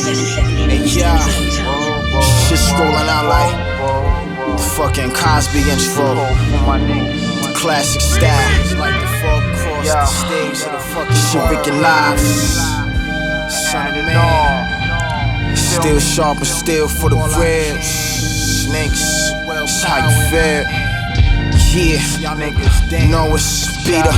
Hey, yeah. Shit scrolling out like the fucking Cosby intro. The classic style. Like the fuck across the stage of the fucking shit recognize. Son of man. Still sharp and still for the real. Snakes, that's how you feel. Yeah, know it's Peter.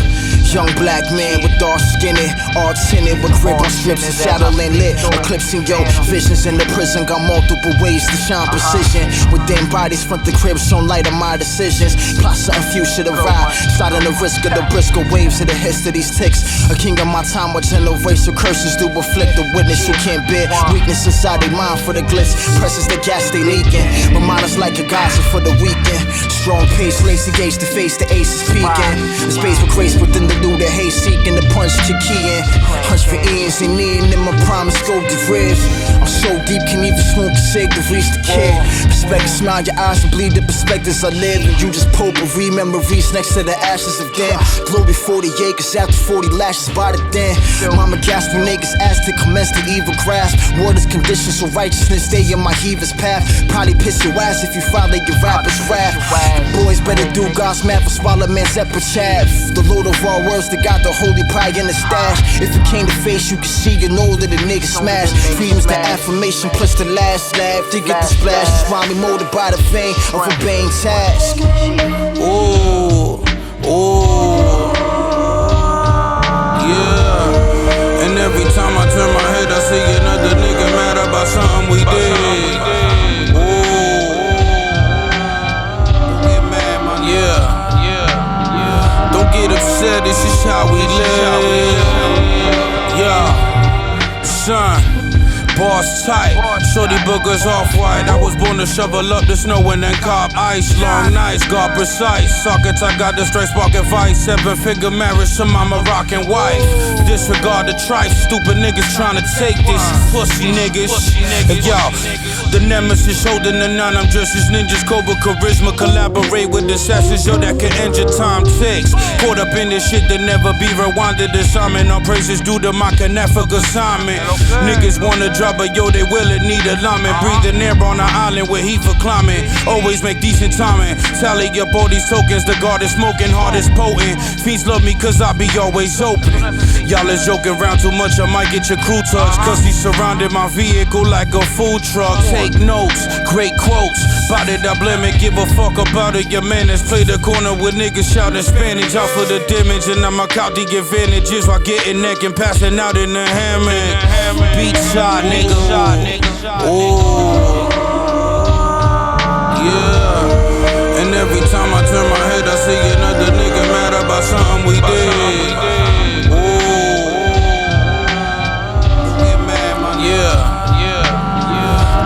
Young black man with dark skin, all tinted with grip on strips and shadow and lit. Eclipsing your visions in the prison, got multiple ways to shine precision. Within bodies, front the crib, shown light of my decisions. Plot something future to ride, sliding the risk of the brisker waves of the hits of these ticks. A king of my time, with generational curses do afflict the witness who can't bear weakness inside their mind for the glitz. Presses the gas they leaking, remind us like a gossip for the weekend. Strong pace, lacy gaze to face the ace is peaking. The space for grace within the do the hate seeking the punch to key in. Hunch for ears and needing in my promise go to ribs. I'm so deep, can even smoke a cig to reach the kid. Perspective, smile your eyes and bleed the perspectives I live. And you just potpourri memories next to the ashes of them. Glory 40 acres after 40 lashes by the den. Mama gasped when niggas asked to commence the evil grasp. Water's conditions so righteousness stay in my heaver's path. Probably piss your ass if you follow your rapper's rap. Boys better do God's math or swallow man's epitaph. The Lord of all words that got the holy pride in the stash. If it came to face, you can see you know that a nigga smash. Freedom's the affirmation plus the last laugh. To get the splash, it's why me molded by the vein of a bang task. Ooh, ooh, yeah. And every time I turn my head, I see another nigga mad about something we did. Ooh, yeah. Don't get upset, this is how we live. Yeah, son, boss tight, shorty boogers off-white. I was born to shovel up the snow and then cop ice. Long nights, God precise. Sockets, I got the straight spark advice. 7-figure marriage to my Moroccan wife. Disregard the tripe, stupid niggas tryna take this. Pussy niggas. And y'all, the nemesis holding the nine. I'm dressed as ninjas, Cobra charisma. Collaborate with assassins, yo, that can end your time ticks. Caught up in this shit that never be rewinded. Assignment, all praises due to my Canafic assignment. Niggas wanna drop, but yo, they will it need alignment. Breathing air on an island with heat for climbing. Always make decent timing. Tally up all these tokens. The guard is smoking, heart is potent. Fiends love me cause I be always open. Y'all is joking around too much, I might get your crew touched. Cause he surrounded my vehicle like a food truck. Take notes, great quotes. Bout it, I blame it, give a fuck about it. Your manners, play the corner with niggas shouting Spanish. Out for the damage and I'm out the advantages while getting neck and passing out in the hammock. Beat shot, nigga. Ooh, yeah. And every time I turn my head, I see another nigga mad about something we did. Ooh, yeah.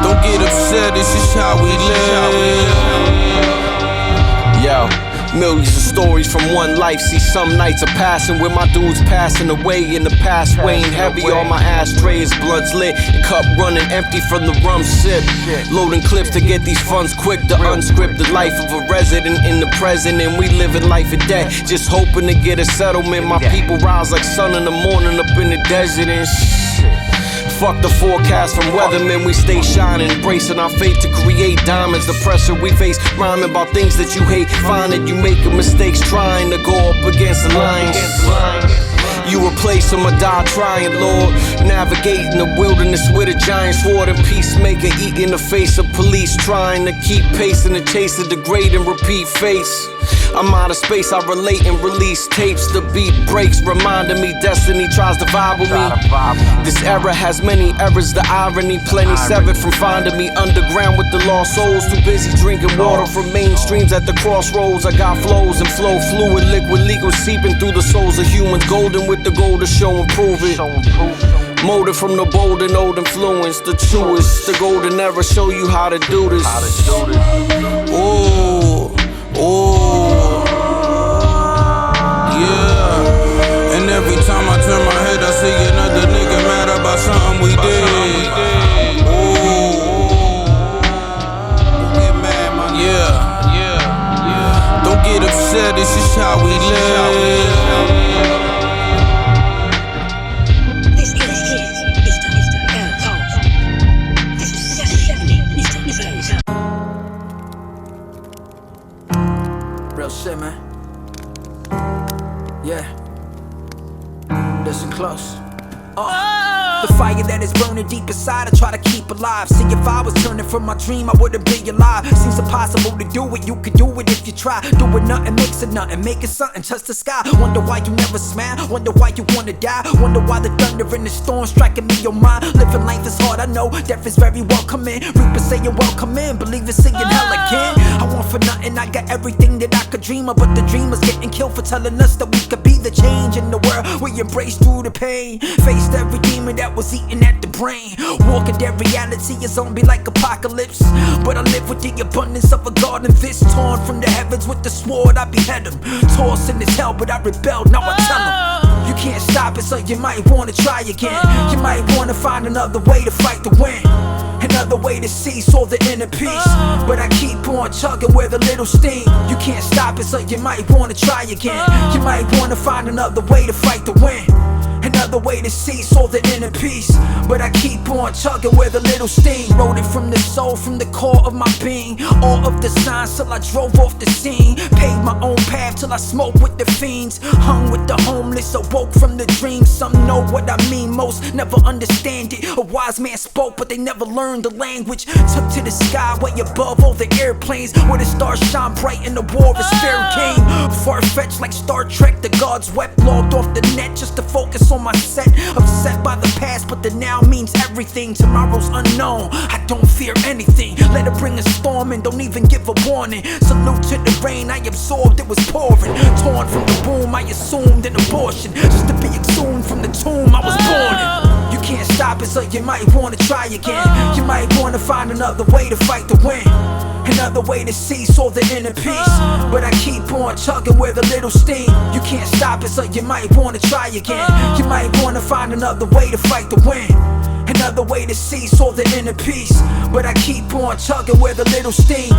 Don't get upset, this is how we live. Yo. Millions of stories from one life. See, some nights are passing with my dudes passing away. In the past, weighing heavy on my ashtrays. Blunts lit, cup running empty from the rum sip. Loading clips to get these funds quick. The unscripted life of a resident in the present. And we living life in debt, just hoping to get a settlement. My people rise like sun in the morning up in the desert and shit. Fuck the forecast from weathermen, we stay shining, embracing our fate to create diamonds. The pressure we face, rhyming about things that you hate. Finding you making mistakes, trying to go up against the lines. You replace them or die trying, Lord. Navigating the wilderness with a giant sword and peacemaker. Eating the face of police, trying to keep pace in the chase of degrade and repeat face. I'm out of space, I relate and release tapes. The beat breaks, reminding me destiny tries to vibe with me. This era has many errors, the irony plenty severed from finding me underground with the lost souls. Too busy drinking water from mainstreams at the crossroads. I got flows and flow fluid, liquid legal seeping through the souls of humans. Golden with the goal to show and prove it. Molded from the bold and old influence, the truest. The golden era show you how to do this. Ooh, ooh, yeah. And every time I turn my head, I see another nigga mad about something we did. Ooh, yeah. Don't get upset, this is how we live. Yeah. Listen close. The fire that is burning deep inside, I try to keep alive. See, if I was turning from my dream, I wouldn't be alive. Seems impossible to do it, you could do it if you try. Doing nothing makes it nothing, making something touch the sky. Wonder why you never smile, wonder why you wanna die. Wonder why the thunder and the storm striking me on mind. Living life is hard, I know, death is very welcoming. Reapers saying welcome in, believers saying hell again. I want for nothing, I got everything that I could dream of. But the dreamers getting killed for telling us that we could be the change in the world. We embrace through the pain, faced every demon that was eating at the brain. Walking that reality, a zombie like apocalypse. But I live with the abundance of a garden. This torn from the heavens with the sword, I behead him. Tossed in this hell, but I rebelled, now I tell him. You can't stop it, so you might wanna try again. You might wanna find another way to fight the win. Another way to cease all the inner peace. But I keep on chugging with a little steam. You can't stop it, so you might wanna try again. You might wanna find another way to fight the win. Another way to cease all the inner peace. But I keep on chugging with a little steam. Wrote it from the soul, from the core of my being. All of the signs till I drove off the scene. Paved my own path till I smoked with the fiends. Hung with the homeless, awoke from the dream. Some know what I mean, most never understand it. A wise man spoke, but they never learned the language. Took to the sky way above all the airplanes, where the stars shine bright and the war is fair game. Far-fetched like Star Trek, the gods wept. Logged off the net just to focus on my set. Upset by the past, but the now means everything. Tomorrow's unknown, I don't fear anything. Let it bring a storm and don't even give a warning. Salute to the rain I absorbed, it was pouring. Torn from the womb, I assumed an abortion, just to be exhumed from the tomb I was born in. You can't stop it, so you might wanna try again. You might wanna find another way to fight the win. Another way to cease all the inner peace. But I keep on chugging with a little steam. You can't stop it, so you might wanna try again. You might wanna find another way to fight the win. Another way to cease all the inner peace. But I keep on chugging with a little steam.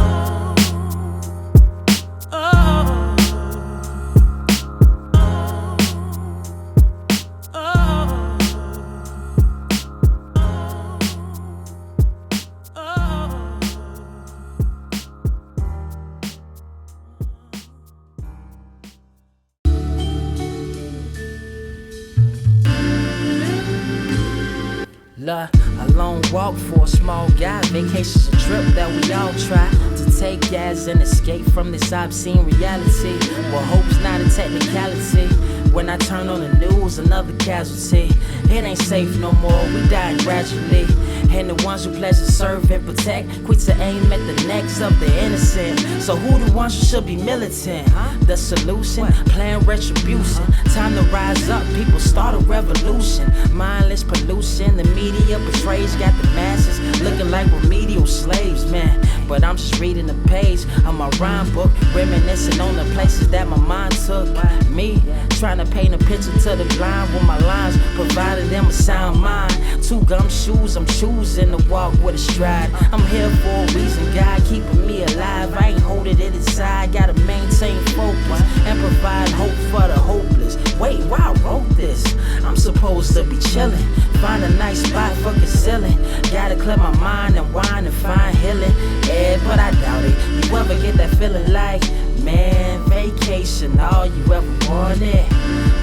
A long walk for a small guy. Vacation's a trip that we all try to take as an escape from this obscene reality. Well, hope's not a technicality. When I turn on the news, another casualty. It ain't safe no more, we dying gradually. And the ones who pledge to serve and protect quit to aim at the necks of the innocent. So who the ones who should be militant? The solution, plan retribution. Time to rise up, people start a revolution. Mindless pollution, the media betrays, got the masses looking like remedial slaves, man. But I'm just reading the page of my rhyme book, reminiscing on the places that my mind took me. Trying to paint a picture to the blind with my lines, providing them a sound mind. 2 gumshoes, I'm choosing to walk with a stride. I'm here for a reason, God keeping me alive. I ain't holding it inside, gotta maintain focus and provide hope for the hopeless. Wait, why I wrote this? I'm supposed to be chilling, find a nice spot for concealing. Gotta clear my mind and wine and find healing. Yeah, but I doubt it. You ever get that feeling like, man, vacation, all you ever wanted?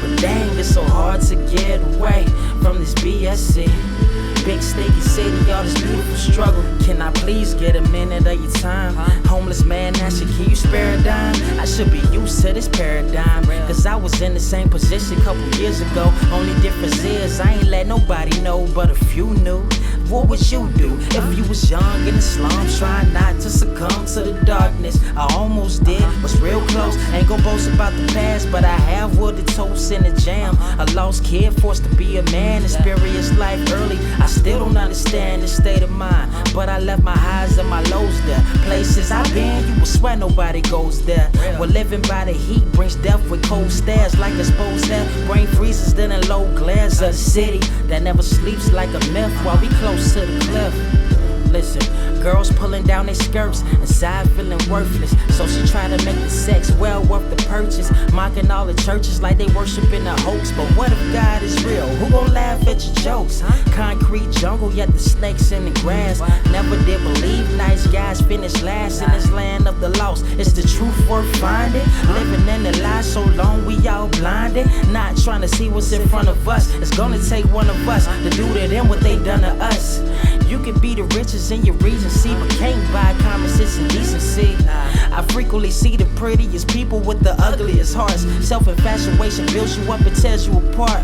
But dang, it's so hard to get away from this BSC. Big stinky city, all this beautiful struggle. Can I please get a minute of your time? Homeless man, asking, can you spare a dime? I should be used to this paradigm, cause I was in the same position a couple years ago. Only difference is I ain't let nobody know, but a few knew. What would you do if you was young in the slums, trying not to succumb to the darkness? I almost did, was real close. Ain't gon' boast about the past, but I have wooded toast in the jam. A lost kid forced to be a man, experience life early. I still don't understand this state of mind, but I left my highs and my lows there. Places I've been, you would swear nobody goes there. Well, living by the heat brings death with cold stares, like exposed hair. Brain freezes, then in low glares. A city that never sleeps like a myth while we close to the cliff. Listen, girls pulling down their skirts, inside feeling worthless. So she try to make the sex well worth the purchase. Mocking all the churches like they worshiping a hoax. But what if God is real? Who gon' laugh at your jokes? Concrete jungle, yet the snakes in the grass. Never did believe nice guys finish last in this land of the lost. Is the truth worth finding? Living in the lie so long we all blinded. Not trying to see what's in front of us. It's gonna take one of us to do to them what they done to us. You can be the richest in your regency, but can't buy common sense and decency. I frequently see the prettiest people with the ugliest hearts. Self-infatuation builds you up and tears you apart.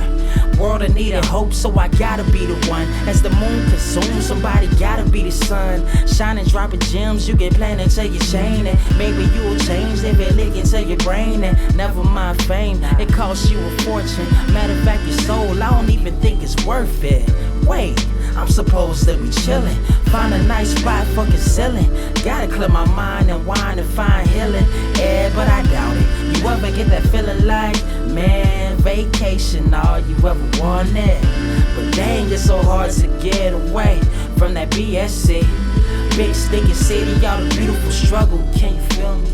World in need of hope, so I gotta be the one. As the moon consumes, somebody gotta be the sun. Shining, dropping gems, you get planted till you chain it. Maybe you'll change if it lick into your brain. And never mind fame, it costs you a fortune. Matter of fact, your soul, I don't even think it's worth it. Wait, I'm supposed to be chillin'. Find a nice spot for concealing. Gotta clear my mind and wine and find healing. Yeah, but I doubt it. You ever get that feeling like, man, vacation, all you ever wanted? But dang, it's so hard to get away from that BSC. Big stinking city, all the beautiful struggle. Can you feel me?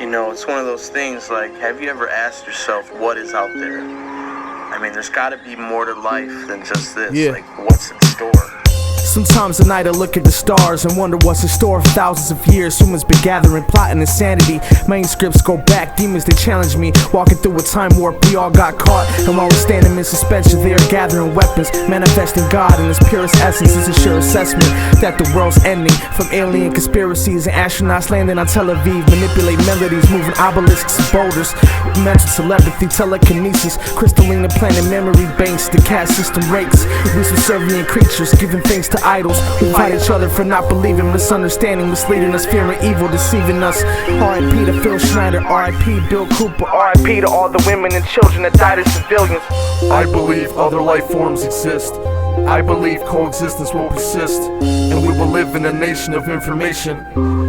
You know, it's one of those things like, have you ever asked yourself what is out there? I mean, there's gotta be more to life than just this. Yeah. Like, what's in store? Sometimes at night I look at the stars and wonder what's in store for thousands of years. Humans been gathering, plotting insanity. Manuscripts go back, demons they challenge me. Walking through a time warp, we all got caught. And while we're standing in suspension, they are gathering weapons, manifesting God in his purest essence. It's a sure assessment that the world's ending. From alien conspiracies and astronauts landing on Tel Aviv, manipulate melodies, moving obelisks and boulders. Mental telepathy, telekinesis, crystalline and planning memory banks. The caste system rakes. We subservient creatures, giving thanks to idols. We fight each other for not believing, misunderstanding, misleading us, fearing evil, deceiving us. R.I.P. to Phil Schneider, R.I.P. Bill Cooper, R.I.P. to all the women and children that died as civilians. I believe other life forms exist. I believe coexistence will persist, and we will live in a nation of information.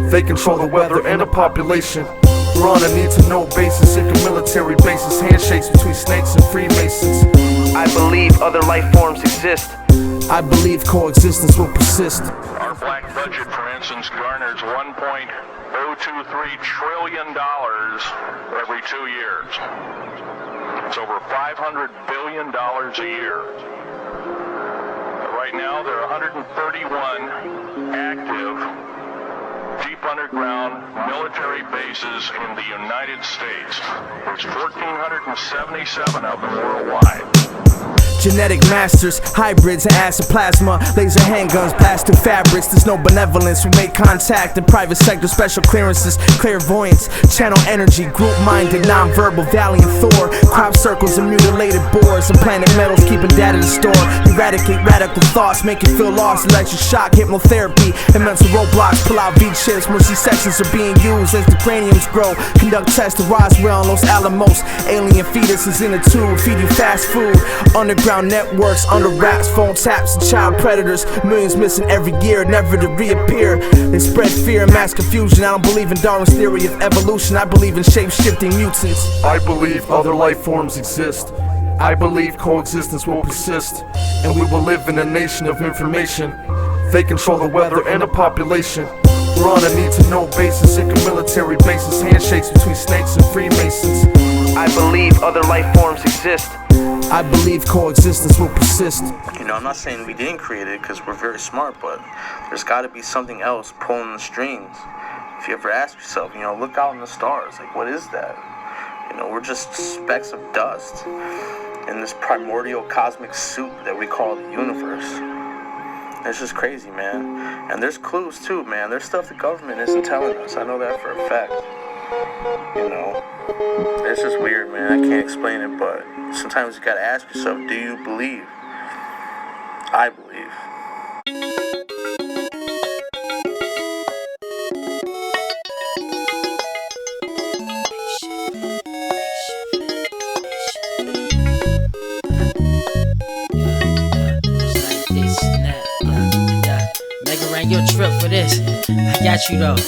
They control the weather and the population. We're on a need-to-know basis, sick of military bases, handshakes between snakes and Freemasons. I believe other life forms exist. I believe coexistence will persist. Our black budget, for instance, garners $1.023 trillion every 2 years. It's over $500 billion a year. Right now, there are 131 active deep underground military bases in the United States. There's 1,477 of them worldwide. Genetic masters, hybrids and acid plasma, laser handguns, blast through fabrics. There's no benevolence. We make contact in private sector, special clearances, clairvoyance, channel energy, group-minded, non-verbal, valiant Thor. Crop circles and mutilated boars, and planet metals keeping data to store. Eradicate radical thoughts, make you feel lost. Electric shock, hypnotherapy, and mental roadblocks. Pull out V-chips, mercy sections are being used as the craniums grow. Conduct tests to Roswell and Los Alamos. Alien fetuses in a tube, feed you fast food. Underground networks, under wraps, phone taps, and child predators. Millions missing every year, never to reappear. They spread fear and mass confusion. I don't believe in Darwin's theory of evolution. I believe in shape-shifting mutants. I believe other life forms exist. I believe coexistence will persist, and we will live in a nation of information. They control the weather and the population. We're on a need-to-know basis, sick of military bases, handshakes between snakes and Freemasons. I believe other life forms exist. I believe coexistence will persist. You know, I'm not saying we didn't create it because we're very smart, but there's got to be something else pulling the strings. If you ever ask yourself, you know, look out in the stars, like, what is that? You know, we're just specks of dust in this primordial cosmic soup that we call the universe. It's just crazy, man. And there's clues too, man. There's stuff the government isn't telling us. I know that for a fact. You know, it's just weird, man. I can't explain it, but sometimes you gotta ask yourself, do you believe? I believe. Your trip for this, I got you though.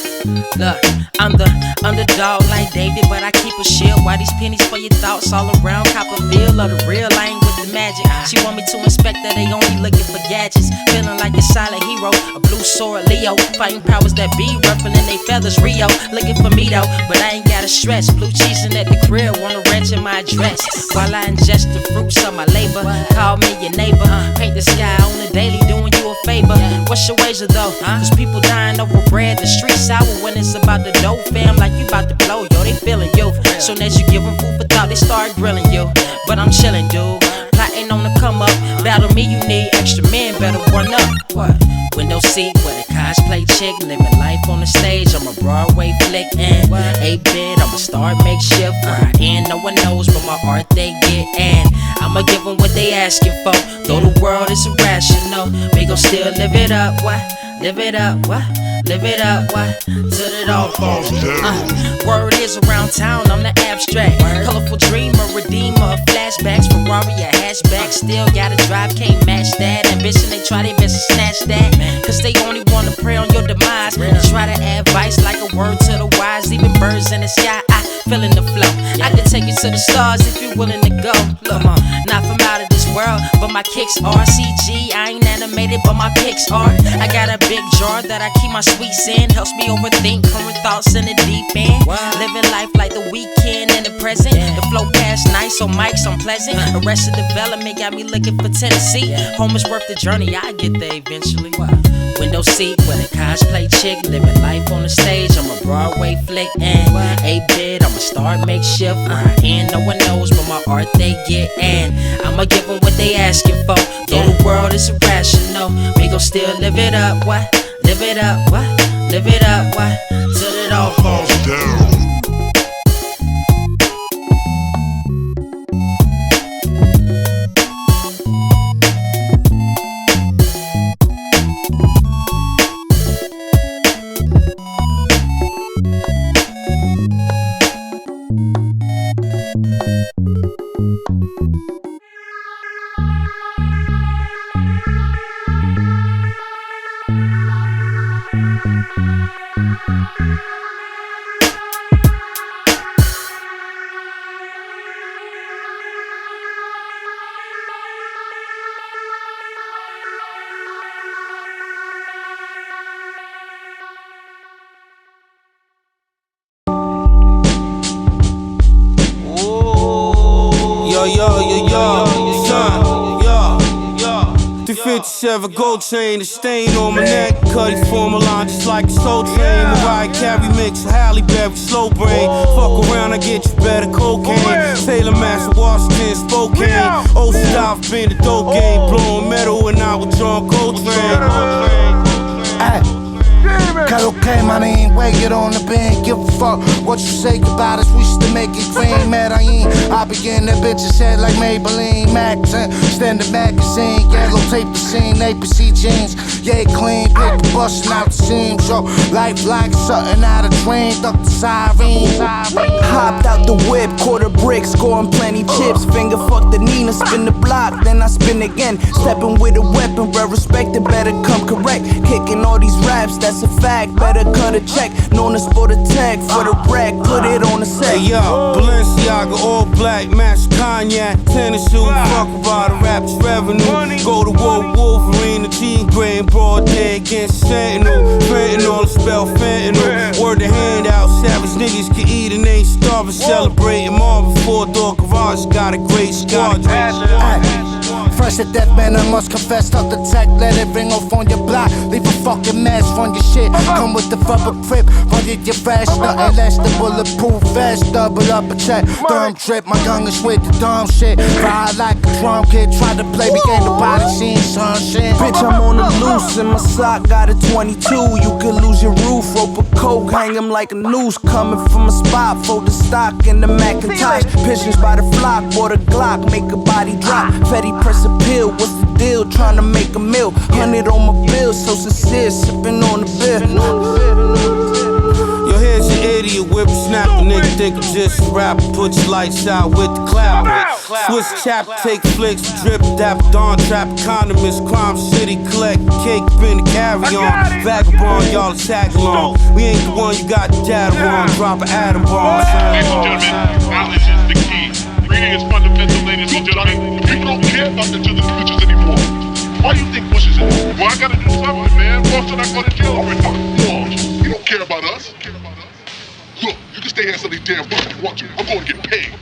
Look, I'm the underdog like David, but I keep a shield. Why these pennies for your thoughts all around? Cop a feel of the real, I ain't with the magic. She want me to inspect that they only looking for gadgets. Feeling like a silent hero, a blue sword Leo. Fighting powers that be, ruffling they feathers Rio. Looking for me though, but I ain't gotta stress. Blue cheesing at the crib, want a wrench in my dress. While I ingest the fruits of my labor, call me your neighbor. Paint the sky on the daily, doing you a favor. What's your wager though? Cause people dying over bread, the streets sour when it's about the dough. Fam, like you about to blow, yo, they feeling you. Soon as you give them food for thought, they start grilling you. But I'm chilling, dude. Plotting on the come up. Battle me, you need extra men, better run up. What? Window seat with a cosplay chick, living life on the stage. I'm a Broadway flick and 8-bit. I'ma start Makeshift. Where I end, no one knows, but my art they get in. I'ma give them what they asking for. Though the world is irrational, we gon' still live it up. What? Live it up, what? Live it up, what? Till it all falls down. Word is around town, I'm the abstract. Colorful dreamer, redeemer, flashbacks. Ferrari, a hatchback. Still gotta drive, can't match that. Ambition, they try their best to snatch that. Cause they only wanna prey on your demise. They try to add vice like a word to the wise. Even birds in the sky, I feel in the flow. I can take you to the stars if you're willing to go. Look, not from out of this world, but my kicks are CG. I ain't animated, but my pics are. I got a big jar that I keep my sweets in. Helps me overthink current thoughts in the deep end. Living life like the weekend and the present. The flow past nice, so mics unpleasant. Arrested development got me looking for Tennessee. Home is worth the journey, I get there eventually. Window seat with a cosplay chick, living life on the stage. I'm a Broadway flick and 8-bit. I'ma start Makeshift. Where I end, no one knows, but my art they get in. I'ma give them what they asking for. Though the world is irrational, we gon' still live it up. What? Live it up, what? Live it up, what? Till it all falls down. Yo, 357 gold chain, the stain on my neck. Cuddy form a line just like a soul train. Mariah Carey mix, Halle Berry, slow brain. Fuck around, I get you better cocaine. Taylor Master, Washington, Spokane. Ocean dive, been the dope game. Blowing metal and I was John Coltrane. Okay, my name, weigh it on the band. Give a fuck what you say about us. We still make it green, Medellin. I begin that bitch's head like Maybelline. Mac 10, standard magazine. Yellow tape the scene, APC jeans. Yeah, clean, paper busting out the seams. Yo, life like something out of dream. Duck the siren. Hopped out the whip, quarter brick, scoring plenty chips. Finger fuck the Nina, spin the block, then I spin again. Stepping with a weapon, well respected, better come correct. Kicking all these raps, that's a fact. Better cut a check, known as for the tag, for the rack, put it on the set. Hey yo, Balenciaga, all black, match cognac, tennis shoes, fuck about the rap's revenue. Go to war, Wolverine, the G gray and broad day against Sentinel. Fentanyl, spell fentanyl. Word the handout, savage niggas can eat and ain't starving. Celebrating Marvin, four-door garage, got a great squadron. Fresh to death, man, I must confess. Tuck the tech, let it ring off on your block. Leave a fucking mess on your shit. Come with the rubber grip, run it your fast. Nothing less than bulletproof vest. Double up a check, dumb trip. My gun is with the dumb shit. Ride like a drum kid, try to play, we ain't nobody seen some shit. Bitch, I'm on the loose, and my sock got a 22. You could lose your roof, rope a coke, hang him like a noose. Coming from a spot, fold the stock in the Macintosh. Pigeons by the flock, bought a Glock, make a body drop. Fetty press a pill, what's the deal? Trying to make a meal, 100 on my bill, so sincere, sipping on the beer. Yo, here's your idiot whip, snap a nigga, think I'm just a rapper. Put your lights out with the clapper. Swiss chap, take flicks, drip, dap, dawn, trap, economist, crime city, collect cake, spin the carry on. Vagabond, y'all tag along. We ain't the one you got the data on. Drop an atom bomb. Ladies and gentlemen, knowledge is the key. Reading is fundamental, ladies and gentlemen. If you don't care damn book if you want to. I'm going to get paid.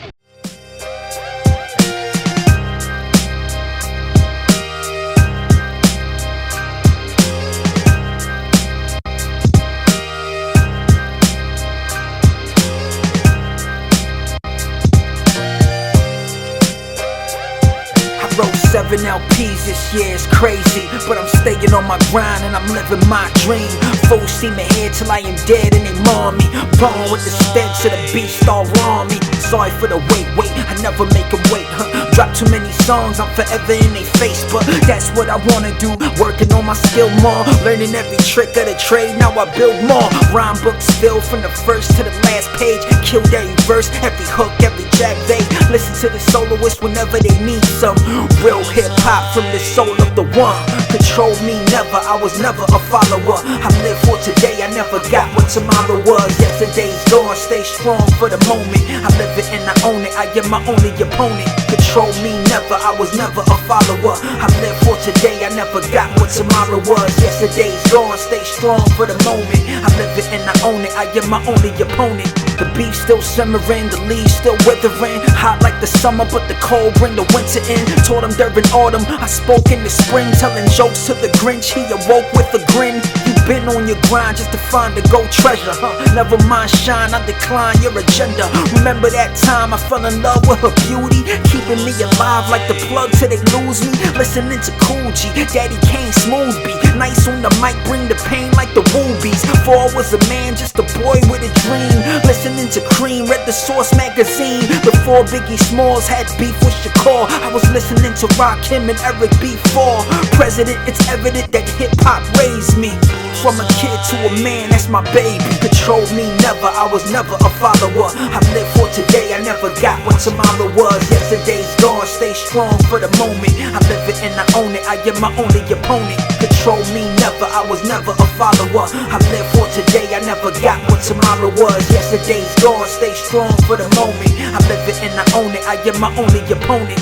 Wrote 7 LPs this year, it's crazy, but I'm staying on my grind and I'm living my dream. Full steam ahead till I am dead and they maul me. Born with the stench of the beast all on me. Sorry for the wait, I never make them wait, Drop too many songs, I'm forever in their face, but that's what I wanna do. Working on my skill more, learning every trick of the trade, now I build more. Rhyme books filled from the first to the last page. Killed every verse, every hook, every jack they listen to the soloist whenever they need some real hip-hop from the soul of the one. Control me never, I was never a follower. I live for today, I never got what tomorrow was. Yesterday's gone, stay strong for the moment. I live it and I own it, I am my only opponent. Control me never, I was never a follower. I live for today, I never got what tomorrow was. Yesterday's gone, stay strong for the moment. I live it and I own it, I am my only opponent. The beef still simmering, the leaves still withering. Hot like the summer, but the cold bring the winter in. Told him during autumn, I spoke in the spring, telling jokes to the Grinch, he awoke with a grin. You been on your grind just to find the gold treasure, Never mind shine, I decline your agenda. Remember that time I fell in love with her beauty, keeping me alive like the plug till they lose me. Listening to Cool G, Daddy Kane smooth beat. Nice on the mic, bring the pain like the Woobies. Before I was a man, just a boy with a dream. Listening to Cream, read the Source magazine. Before Biggie Smalls had beef with Shakur, I was listening to Rakim and Eric B4. President, it's evident that hip-hop raised me. From a kid to a man, that's my baby. Control me never, I was never a follower. I live for today, I never got what tomorrow was. Yesterday's gone, stay strong for the moment. I live it and I own it, I am my only opponent. Control me never, I was never a follower. I live for today, I never got what tomorrow was. Yesterday's gone, stay strong for the moment. I live it and I own it, I am my only opponent.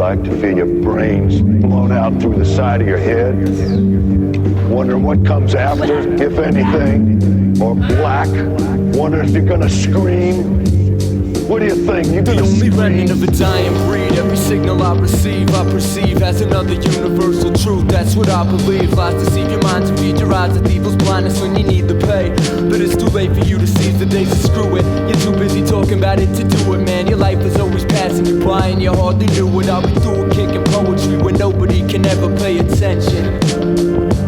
To feel your brains blown out through the side of your head. Wondering what comes after, if anything. Or black. Wondering if you're gonna scream. What do you think? You're gonna The only scream? remnant of a dying breed. Every signal I receive, I perceive as another universal truth. That's what I believe. Lies deceive your mind to feed your eyes with evil's blindness when you need the pay. But it's too late for you to seize the days to screw it. You're too busy talking about it to do it, man. Your life is always passing you by and you hardly knew it. I'll be through a kick in poetry where nobody can ever pay attention.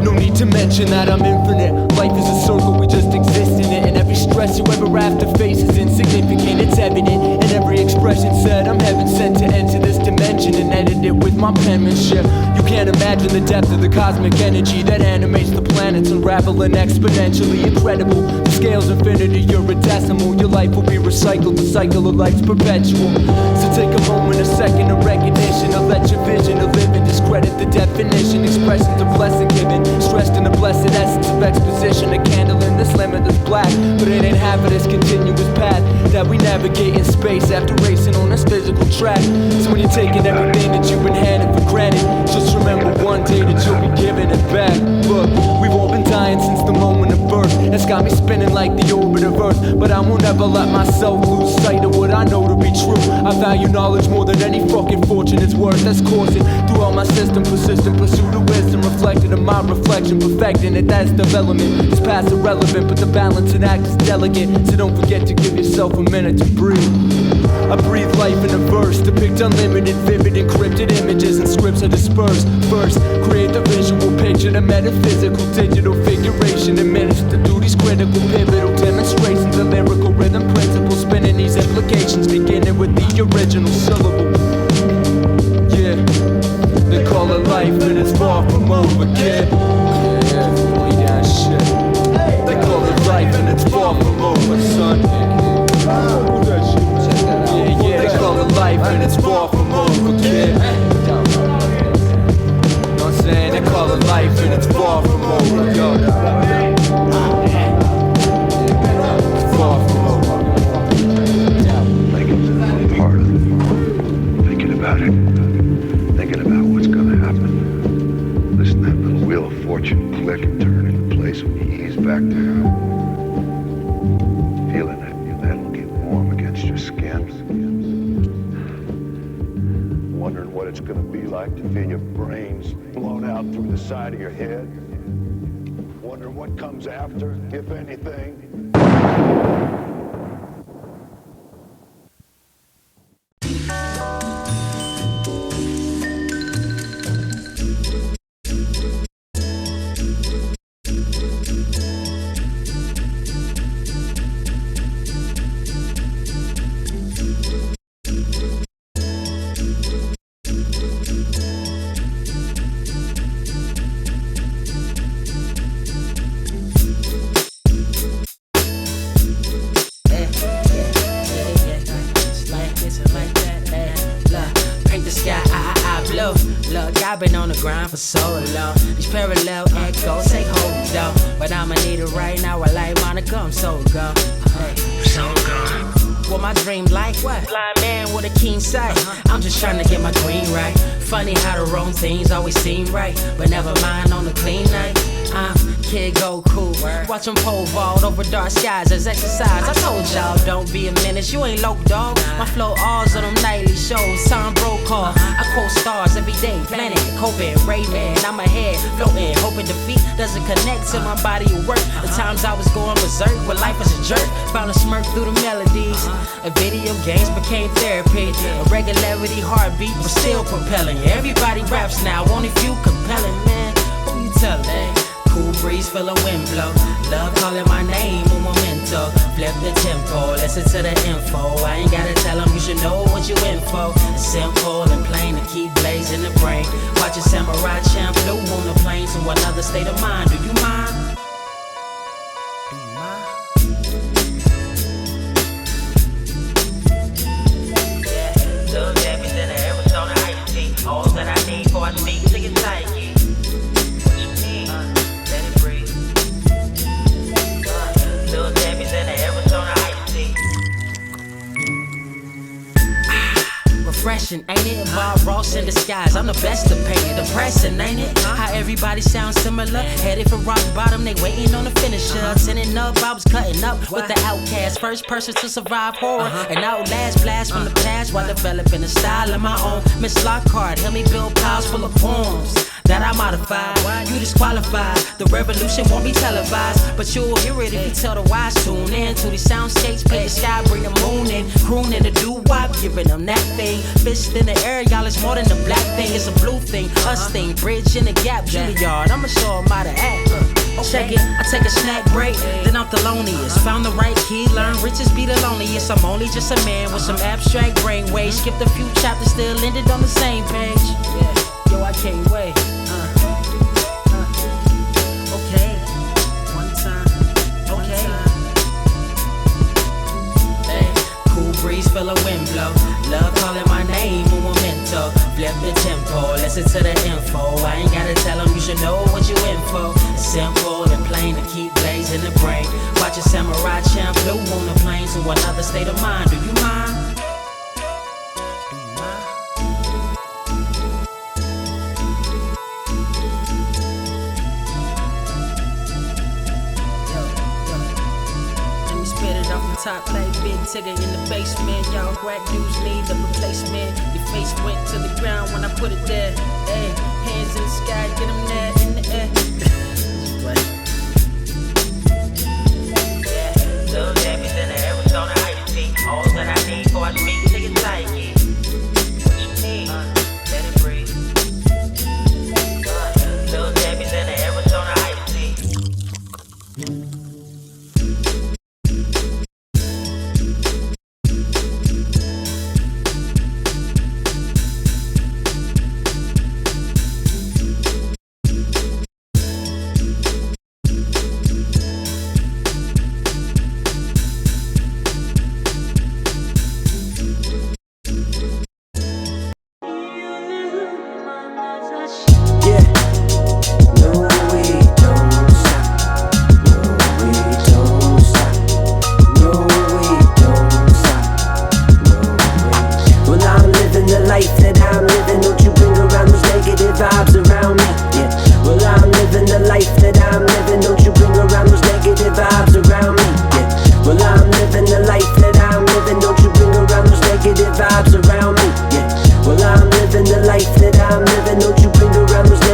No need to mention that I'm infinite. Life is a circle, we just exist in it. And every stress you ever have to face is insignificant, it's evident. And every expression said, I'm heaven sent to enter this dimension and edit it with my penmanship. You can't imagine the depth of the cosmic energy that animates the planets, unraveling exponentially. Incredible, the scale's infinity, you're a decimal. Your life will be recycled, the cycle of life's perpetual. So take a moment, a second of recognition, to let your vision of living discredit the definition. Expressions of blessing given, stressed in the blessed essence of exposition. A candle in this limitless black, but it ain't half of this continuous path that we navigate in space after racing on this physical track. So when you're taking everything that you've been handed for granted, just remember one day that you'll be giving it back. Look, we've all been dying since the moment of birth. It's got me spinning like the orbit of Earth, but I won't ever let myself lose sight of what I know to be true. I value knowledge more than any fucking fortune is worth. That's coursing throughout my system, persistent pursuit of wisdom, reflected in my reflection, perfecting it. That's development. It's past irrelevant, but the balance and act is delicate. So don't forget to give yourself a minute to breathe. I breathe life in a verse, depict unlimited, vivid, encrypted images and scripts are dispersed. First, create the visual picture, the metaphysical, digital figuration, administer the duties critical, pivotal demonstrations, the lyrical rhythm principle, spinning these implications, beginning with the original syllable. Yeah, they call it life and it's far from over, kid. Yeah, fully down shit. They call it life and it's far from over, son. Yeah, they call it life and it's far from over, kid. Know what I'm saying? They call it life and it's far from over, yo. It's far from over. Thinking part of it. Thinking about it. Thinking about what's gonna happen. Listen to that little wheel of fortune click and turn into place when you ease back down. Feeling it. That'll get warm against your skin. Wondering what it's gonna be like to feel your brains blown out through the side of your head. Wondering what comes after, if anything. I've been on the grind for so long. These parallel echoes take hold though, but I'ma need it right now. I like Monica, I'm so gone. So gone. What my dream like? What? Blind man with a keen sight. I'm just trying to get my green right. Funny how the wrong things always seem right, but never mind on a clean night. Kid go cool. Watch them pole vault over dark skies as exercise. I told y'all don't be a menace. You ain't low dog. My flow alls on them nightly shows. Tom Brokaw. I quote stars every day. Planet, Kobe, Rayman. I'm ahead, floating, hoping defeat doesn't connect to my body of work. The times I was going berserk, when life was a jerk. Found a smirk through the melodies. A video games became therapy. A regularity heartbeat was still propelling. Everybody raps now, only few compelling, man. Who you telling? Cool breeze, feel a wind blow. Love calling my name, un momento. Flip the tempo, listen to the info. I ain't gotta tell them, you should know what you in for. It's simple and plain to keep blazing the brain. Watch a samurai champ flew on the plane to another state of mind. Do you mind? Do you mind? Yeah, little Debbie's in the Arizona iced tea. All that I need before I speak to your Nike. Refreshing, ain't it? Bob Ross in disguise. I'm the best of painting. Depressing, ain't it? How everybody sounds similar. Headed for rock bottom, they waiting on the finisher. Sending up, I was cutting up with the outcast. First person to survive horror and outlast blast from the past while developing a style of my own. Miss Lockhart, help me build piles full of poems that I modified. You disqualified. The revolution won't be televised, but you'll hear it if you tell the wise. Tune in to these soundscapes, play the sky, bring the moon in, crooning the doo-wop, giving them that thing. Fist in the air, y'all, it's more than a black thing, it's a blue thing, us thing, bridge in the gap, Juilliard. I'ma show 'em how to act. Check it, I take a snack break, then I'm the loneliest. Found the right key, learn riches be the loneliest. I'm only just a man with some abstract brainwaves. Skipped a few chapters, still ended on the same page. Yo, I can't wait. Okay, one time, okay. Hey, cool breeze, feel a wind blow. Love calling my name, un momento. Flip the tempo, listen to the info. I ain't gotta tell them, you should know what you in for. It's simple and plain to keep blazing the brain. Watch a samurai champ flew on the plane to another state of mind. Do you mind? Do you mind? Let me spit it off the top like Big Tigger in the basement. Y'all crack dudes need a replacement. Your face went to the ground when I put it there. Hey, hands in the sky, get them there in the air. Yeah, little Debbie's in the Arizona iced tea. All that I need before I speak to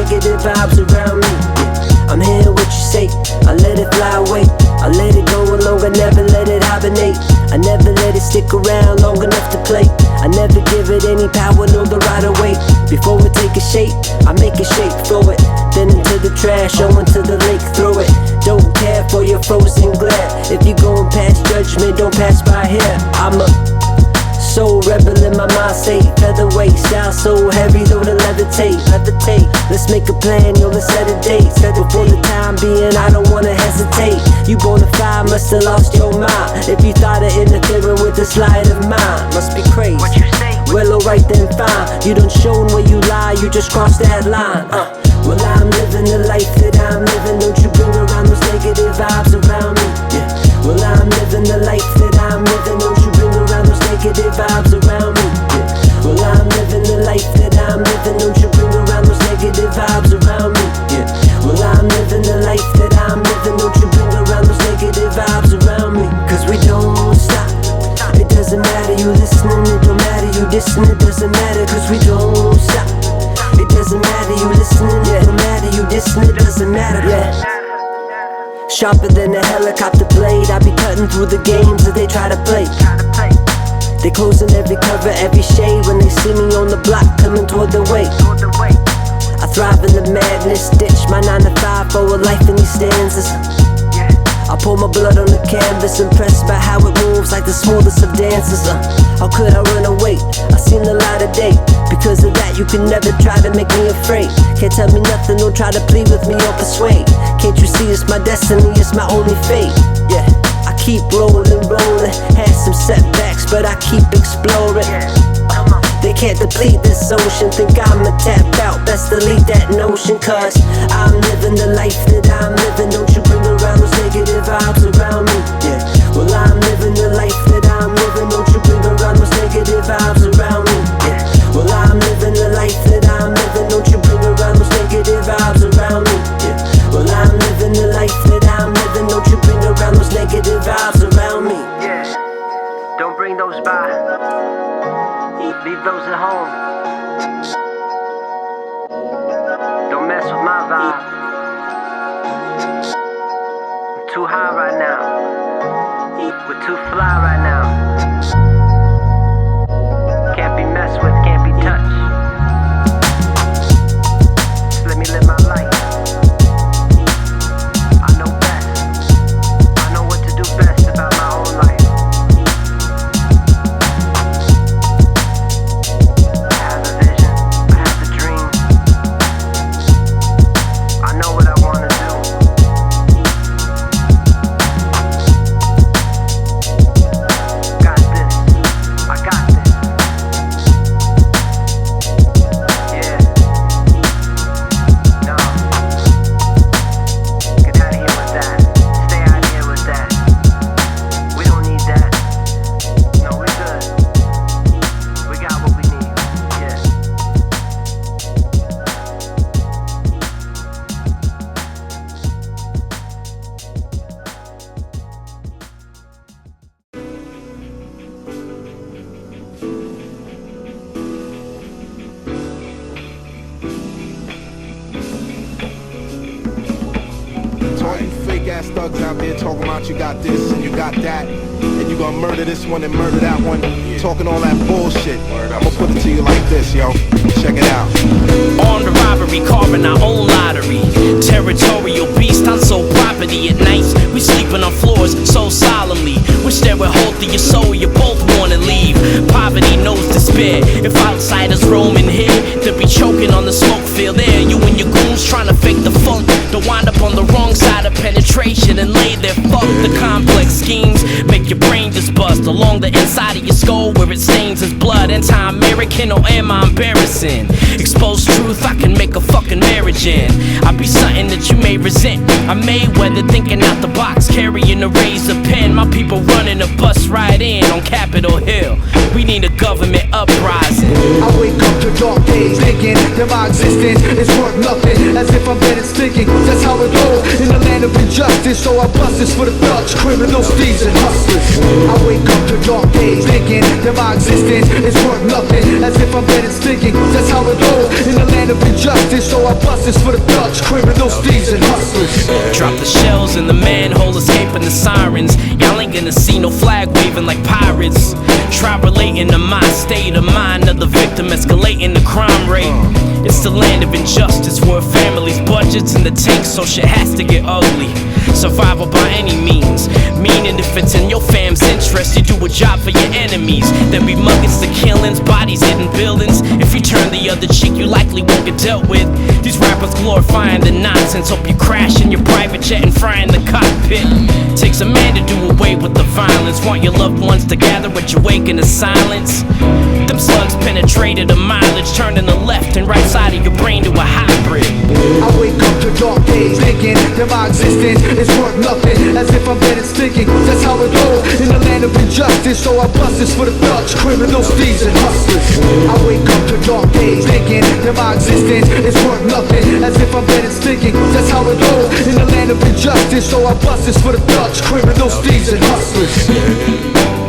negative vibes around me. Yeah, I'm hearing what you say, I let it fly away. I let it go along, I never let it hibernate. I never let it stick around long enough to play. I never give it any power, nor the right of way. Before it take a shape, I make a shape, throw it. Then into the trash, or into the lake, throw it. Don't care for your frozen glare. If you going past judgment, don't pass by here. I'm a soul rebel in my mind state. Featherweight, style so heavy though to levitate. Let's make a plan, yo, let's set a date. Before the time being, I don't wanna hesitate. You bonafide, must have lost your mind. If you thought of interfering with the slide of mine, must be crazy. What you say? Well, alright then, fine. You done shown where you lie, you just crossed that line. Well, I'm living the life that I'm living. Don't you bring around those negative vibes around me. Yeah. Well, I'm living the life that I'm living. Don't you bring around those negative vibes around me. Yeah. Well, I'm living the life that I'm living. Don't you bring around those negative vibes around me. Yeah. Well, I'm living the life that I'm living. Don't you bring around those negative vibes around me. Cause we don't stop. It doesn't matter you listening, it don't matter you dissing, it doesn't matter cause we don't stop. It doesn't matter you listening, it don't matter you dissing, it doesn't matter, yeah. Sharper than a helicopter blade, I be cutting through the games that they try to play. They closing every cover, every shade when they see me on the block coming toward the way. I thrive in the madness, ditch my 9 to 5 for a life in these stanzas. I pour my blood on the canvas, impressed by how it moves like the smoothest of dances. How could I run away? I seen a lot of day. Because of that, you can never try to make me afraid. Can't tell me nothing, don't try to plead with me or persuade. Can't you see it's my destiny, it's my only fate? Yeah, I keep rolling, had some setbacks, but I keep exploring. They can't deplete this ocean, think I'ma tap out, best delete that notion. Cause I'm living the life that I'm living. Don't you bring around those negative vibes around me. Yeah, well I'm living the life that I'm living. Don't you bring around those negative vibes around me. Yeah, well I'm living the life that I'm living. Don't you bring around those negative vibes around me. Yeah, well I'm living the life that I'm living. Don't you bring around those negative vibes around me. Yeah, don't bring those by. Leave those at home. Don't mess with my vibe. I'm too high right now. We're too fly right now. Can't be messed with, can't be touched. Just let me live my life. I know best. I know what to do best about my own life. You got this and you got that, and you gonna murder this one and murder that one. Talking all that bullshit. I'ma put it to you like this, yo. Check it out. On the robbery, carving our own lottery. Territorial beast on soul property. At nights, we sleeping on floors so solemnly. Wish there would hold to your soul, you both wanna leave. Poverty knows despair. If outsiders roaming here, they'll be choking on the smoke field there. You and your goons trying to fake the funk. They'll wind up on the wrong side of penetration and lay there. Fuck the complex schemes, make your brain just bust along the inside of your skull where it stains as blood. Anti-American or am I embarrassing? Expose truth, I can make a fucking marriage in. I be something that you may resent. I'm Mayweather thinking out the box, carrying a razor pen. My people running a bus right in on Capitol Hill. We need a government uprising. I wake up to dark days thinking that my existence is worth nothing. As if I'm dead and stinking, that's how it goes in the land of of injustice, so I bust this for the thugs, criminals, thieves, and hustlers. I wake up to dark days thinking that my existence is worth nothing, as if I'm dead and stinking. That's how it goes in the land of injustice, so I bust this for the thugs, criminals, thieves, and hustlers. Drop the shells in the manhole, escaping the sirens. Y'all ain't gonna see no flag waving like pirates. Try relating to my state of mind of the victim, escalating the crime rate. It's the land of injustice, where families' budgets in the tank, so shit has to get ugly. Survival by any means, meaning if it's in your fam's interest, you do a job for your enemies. Then we muggins to killings, bodies hitting buildings. If you turn the other cheek, you likely won't get dealt with. These rappers glorifying the nonsense, hope you crash in your private jet and fry in the cockpit. Takes a man to do away with the violence. Want your loved ones to gather at your wake in the silence. Them slugs penetrated a mileage, turning the left and right side of your brain to a hybrid. I wake up to dark days thinking that my existence is worth nothing, as if I'm dead and stinking. That's how it goes in the land of injustice, so I bust this for the thugs, criminals, thieves, and hustlers. I wake up to dark days thinking that my existence is worth nothing, as if I'm dead and stinking. That's how it goes in the land of injustice, so I bust this for the thugs, criminals, thieves, and hustlers.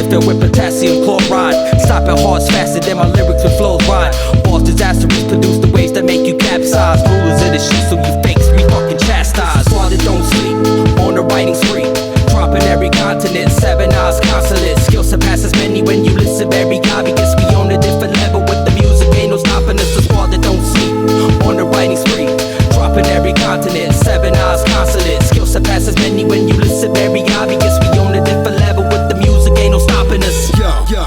Filled with potassium chloride, stopping hearts faster than my lyrics with flows wide. Boss disasters produce the waves that make you capsize. Rulers of the shit, so you fakes we fucking chastise. Squad that don't sleep on the writing spree, dropping every continent, 7 eyes consulate. Skill surpasses many when you listen very obvious. We on a different level with the music, ain't no stopping us. A squad that don't sleep on the writing spree, dropping every continent, 7 eyes consulate. Skill surpasses many when you listen very obvious. We on a different level with the music, ain't no stopping us.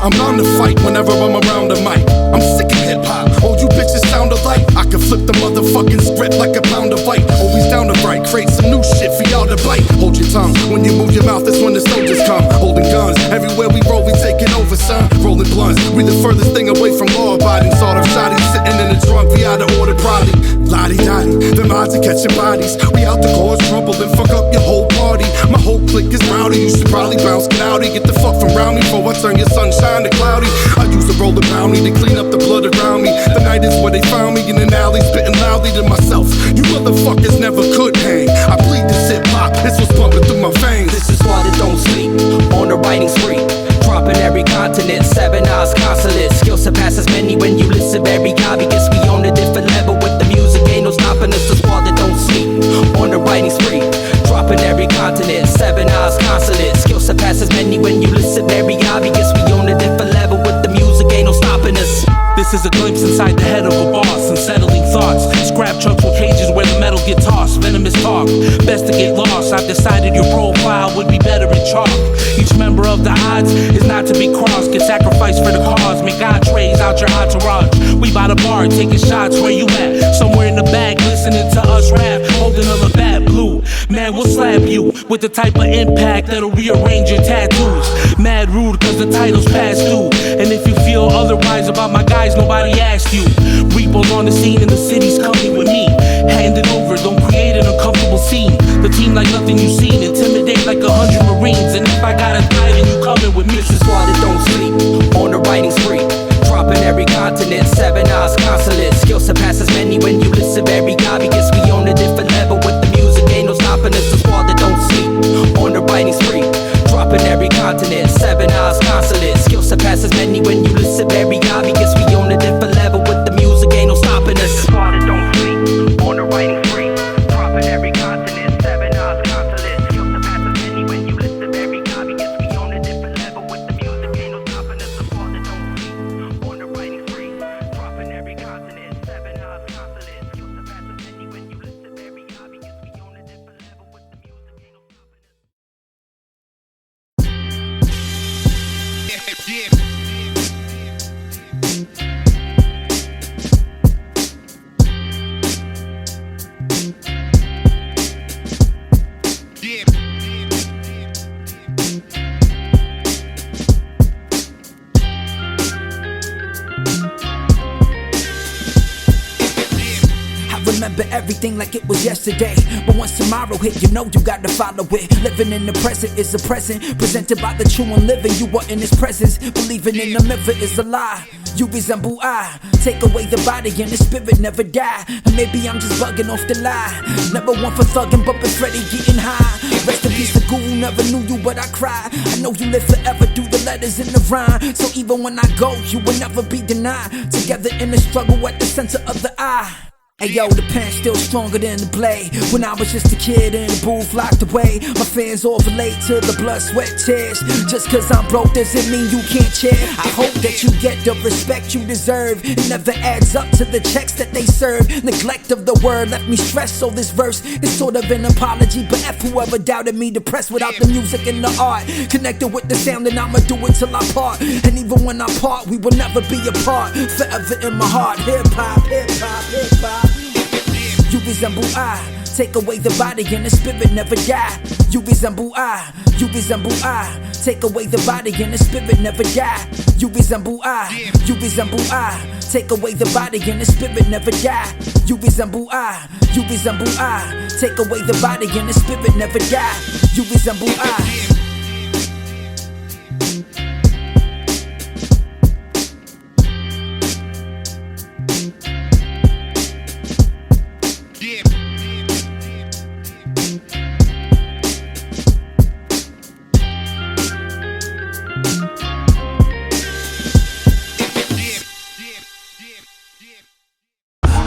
I'm bound to fight whenever I'm around the mic. I'm sick of hip-hop, all you bitches sound alike. I can flip the motherfucking script like a pound of white. Always down to write, create some new shit for y'all to bite. Hold your tongue, when you move your mouth, that's when the soldiers come. Holding guns, everywhere we roll, we taking over, son. Rolling blunts, we the furthest thing away from law-abiding. Sort of shotty, sitting in the trunk, we out of order, probably. Lottie-dottie, them odds are catching bodies. We out to cause trouble and fuck up your whole party. My whole clique is rowdy, you should probably bounce cloudy. Get the fuck from round me before I turn your sunshine to cloudy. I use a roller bounty to clean up the blood around me. The night is where they found me in an alley, spitting loudly to myself. You motherfuckers never could hang. I bleed this hip-hop, it's what's pumping through my veins. This is why they don't sleep on the writing spree, dropping every continent, 7 eyes consulate. Skill surpasses many when you listen very obvious. We on a different level with the music, ain't no stopping us. The squad that don't sleep on the writing spree, dropping every continent, 7 eyes consulate. Skill surpasses many when you listen very obvious. We on a different level with the music, ain't no stopping us. This is a glimpse inside the head of a boss, unsettling thoughts. Scrap trucks with cages where the metal get tossed. Venomous talk, best to get lost. I've decided your profile would be better in chalk. Each member of the odds is not to be crossed. Get sacrificed for the cause, make entrees out your entourage. We by the bar, taking shots where you at. Somewhere in the back, listening to us rap, holding a Labatt blue. Man, we'll slap you with the type of impact that'll rearrange your tattoos. Mad rude cause the title's past due. And if you feel otherwise about my guys, nobody asked you. Repo's on the scene and the city's coming with me. Hand it over, don't create an uncomfortable scene. The team like nothing you've seen, intimidate like 100 Marines. And if I gotta die, then you coming with me. This is why they don't sleep dropping every continent. 7 eyes consulate, skill surpasses many when you listen. Very obvious, we on a different level with the music, ain't no stopping us. Water don't sleep, on the writing free, dropping every continent. 7 eyes consulate, skill surpasses many when you listen. Very obvious, we on a different level with the music, ain't no stopping us. Water don't sleep, on the writing free, dropping every continent. 7 eyes consulate, skill surpasses many when you listen. Very obvious, we on a different level with the music, ain't no stopping us. Remember everything like it was yesterday, but once tomorrow hit, you know you got to follow it. Living in the present is a present, presented by the true and living. You are in his presence, believing in the mirror is a lie. You resemble I, take away the body and the spirit never die. And maybe I'm just bugging off the lie. Never one for thugging, but Freddy getting high. Rest in peace, the guru never knew you, but I cry. I know you live forever through the letters in the rhyme. So even when I go, you will never be denied. Together in the struggle at the center of the eye. Hey yo, the pen's still stronger than the blade. When I was just a kid in the booth locked away, my fans all relate to the blood, sweat, tears. Just cause I'm broke doesn't mean you can't cheer. I hope that you get the respect you deserve. It never adds up to the checks that they serve. Neglect of the word left me stressed, so this verse is sort of an apology. But F whoever doubted me, depressed without the music and the art. Connected with the sound and I'ma do it till I part. And even when I part, we will never be apart. Forever in my heart, hip hop, hip hop, hip hop. You resemble I, take away the body and the spirit never die. You resemble I, you resemble I, take away the body and the spirit never die. You resemble I, you resemble I, take away the body and the spirit never die. You resemble I, you resemble I, take away the body and the spirit never die. You resemble I.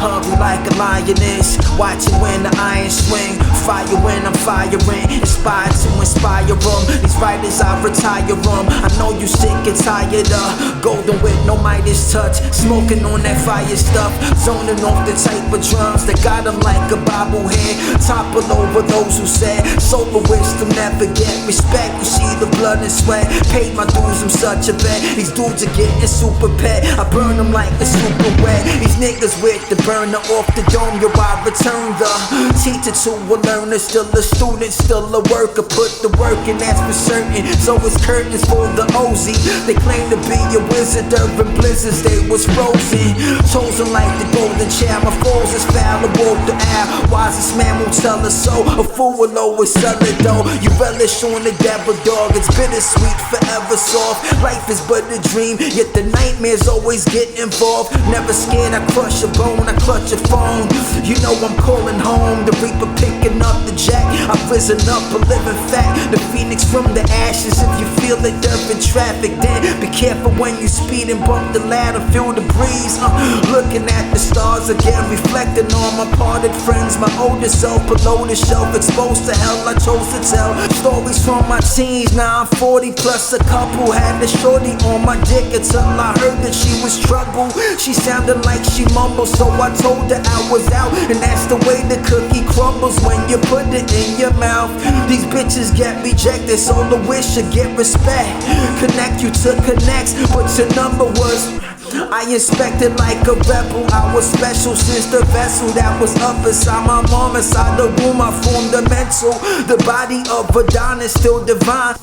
Hungry like a lioness, watching when the iron swing. Fire when I'm firing, inspired to inspire them. These writers I retire them. I know you sick and tired of golden with no Midas touch, smoking on that fire stuff, zoning off the type of drums that got them like a bobblehead. Topple over those who said soloist will never get respect. You see the blood and sweat, paid my dues, I'm such a vet. These dudes are getting super pet, I burn them like a super wet. These niggas with the burner off the dome, yo, I return the teacher to a learner, still a student, still a worker. Put the work in, that's for certain. So it's curtains for the OZ. They claim to be a wizard, urban blizzards, they was frozen. Chosen like the golden child, my foes is fallible. The air, wisest man will tell us so. A fool will always sell it though. You relish on the devil dog, it's bittersweet, forever soft. Life is but a dream, yet the nightmares always get involved. Never scared, I crush a bone, I clutch a phone. You know I'm calling home, the reaper picking up the jack. I've risen up a living fact, the phoenix from the ashes. If you feel it in traffic, then be careful when you speed and bump the ladder, feel the breeze. Looking at the stars again, reflecting on my parted friends. My older self below the shelf, exposed to hell, I chose to tell stories from my teens. Now I'm 40 plus a couple, had the shorty on my dick until I heard that she was trouble. She sounded like she mumbled, so I told her I was out. And that's the way the cookie crumbles when you put it in your mouth. These bitches get rejected, so the wish should get respect. Connect you to connects, but your number was I inspected like a rebel. I was special since the vessel that was up inside my mom. Inside the womb I formed a mental. The body of Adonis still divine.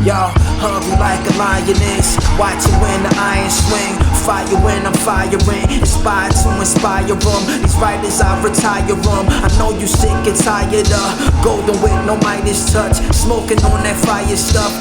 Yo, hungry like a lioness, watching when the iron swing. Fire when I'm firing, inspired to inspire them. These writers I retire them. I know you sick and tired of golden with no Midas touch, smoking on that fire stuff.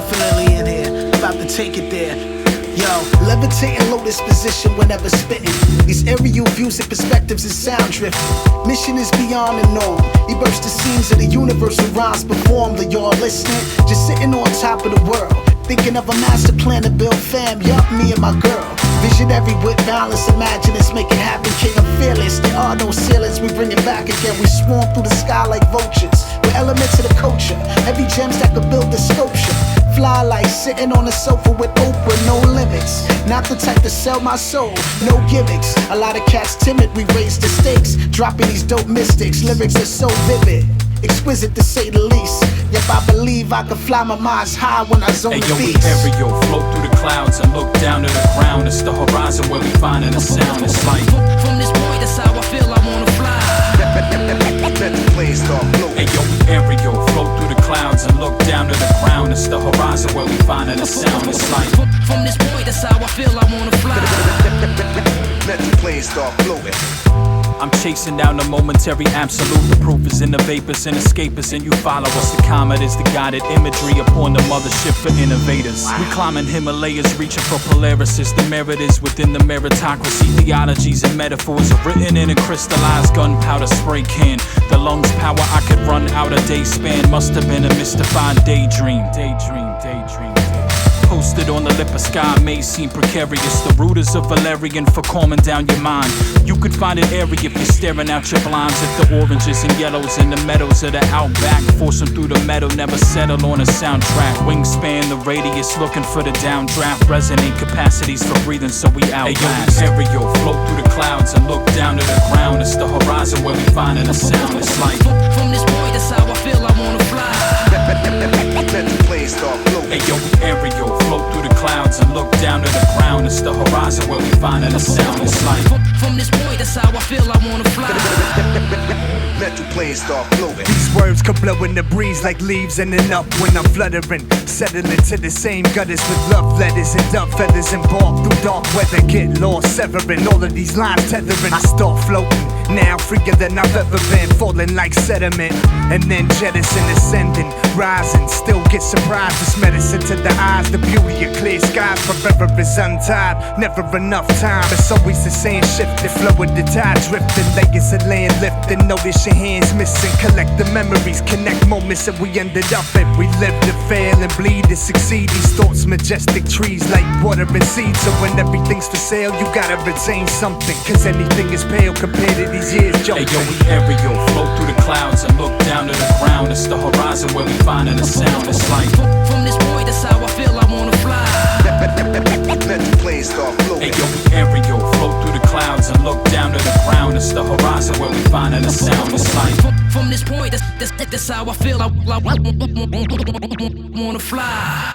definitely in here, about to take it there. Yo, levitating lotus position whenever spitting. These aerial views and perspectives is sound drifting. Mission is beyond the norm. He bursts the scenes of the universal rhymes performed. Are y'all listening? Just sitting on top of the world, thinking of a master plan to build fam. Yup, me and my girl. Visionary with balance, imagine it's make it happen. King, I'm fearless. There are no ceilings. We bring it back again. We swarm through the sky like vultures. We're elements of the culture. Heavy gems that could build the sculpture. Fly like sitting on a sofa with Oprah, no limits. Not the type to sell my soul, no gimmicks. A lot of cats timid, we raise the stakes. Dropping these dope mystics, lyrics are so vivid, exquisite to say the least. Yep, I believe I can fly my mind's high when I zone the beast. Hey yo, we aerial, float through the clouds and look down to the ground. It's the horizon where we find the sound. It's like from this point, that's how I feel. I wanna fly. Let the plane start floating. Hey yo, we aerial, float through the clouds and look down to the ground. It's the horizon where we find the sound. It's like from this point, that's how I feel. I wanna fly. Let the plane start floating. I'm chasing down the momentary absolute. The proof is in the vapors and escapers, and you follow us. The comet is the guided imagery upon the mothership for innovators. We climbing Himalayas, reaching for Polarises. The merit is within the meritocracy. Theologies and metaphors are written in a crystallized gunpowder spray can. The lungs power I could run out a day span. Must have been a mystified daydream. Posted on the lip of sky may seem precarious. The root is a valerian for calming down your mind. You could find it airy if you're staring out your blinds. If the oranges and yellows and the meadows of the outback force them through the meadow, never settle on a soundtrack. Wingspan the radius, looking for the downdraft. Resonate capacities for breathing, so we outlast. Hey yo, aerial, float through the clouds and look down to the ground. It's the horizon where we find the sound. It's like from this point, that's how I feel. I wanna fly. Let the plane start floating. Hey yo, we aerial, float through the clouds and look down to the ground. It's the horizon where we find the sound. It's like from this point, that's how I feel. I wanna fly. Let the plane start floating. These words could blow in the breeze like leaves ending up when I'm fluttering. Settling to the same gutters with love letters and dove feathers and bark through dark weather. Get lost, severing all of these lines tethering. I start floating, now freer than I've ever been. Falling like sediment and then jettison, ascending, rising. Still get surprised, this medicine to the eyes. The beauty of clear skies forever is untied. Never enough time, it's always the same shift. The flow of the tide drifting, layers of land lifting. Notice your hands missing, collect the memories, connect moments that we ended up at. We live to fail and bleed to succeed. These thoughts majestic trees like water and seeds. So when everything's for sale, you gotta retain something, cause anything is pale compared to these years jumping. Hey yo, we aerial, float through the clouds and look down to the ground. It's the horizon where we find the sound. It's like from this point, that's how I feel. I wanna fly. Let the plane start floating. Hey yo, we aerial, float through the clouds and look down to the ground. It's the horizon where we find the sound. It's like from this point, that's how I feel. I wanna fly.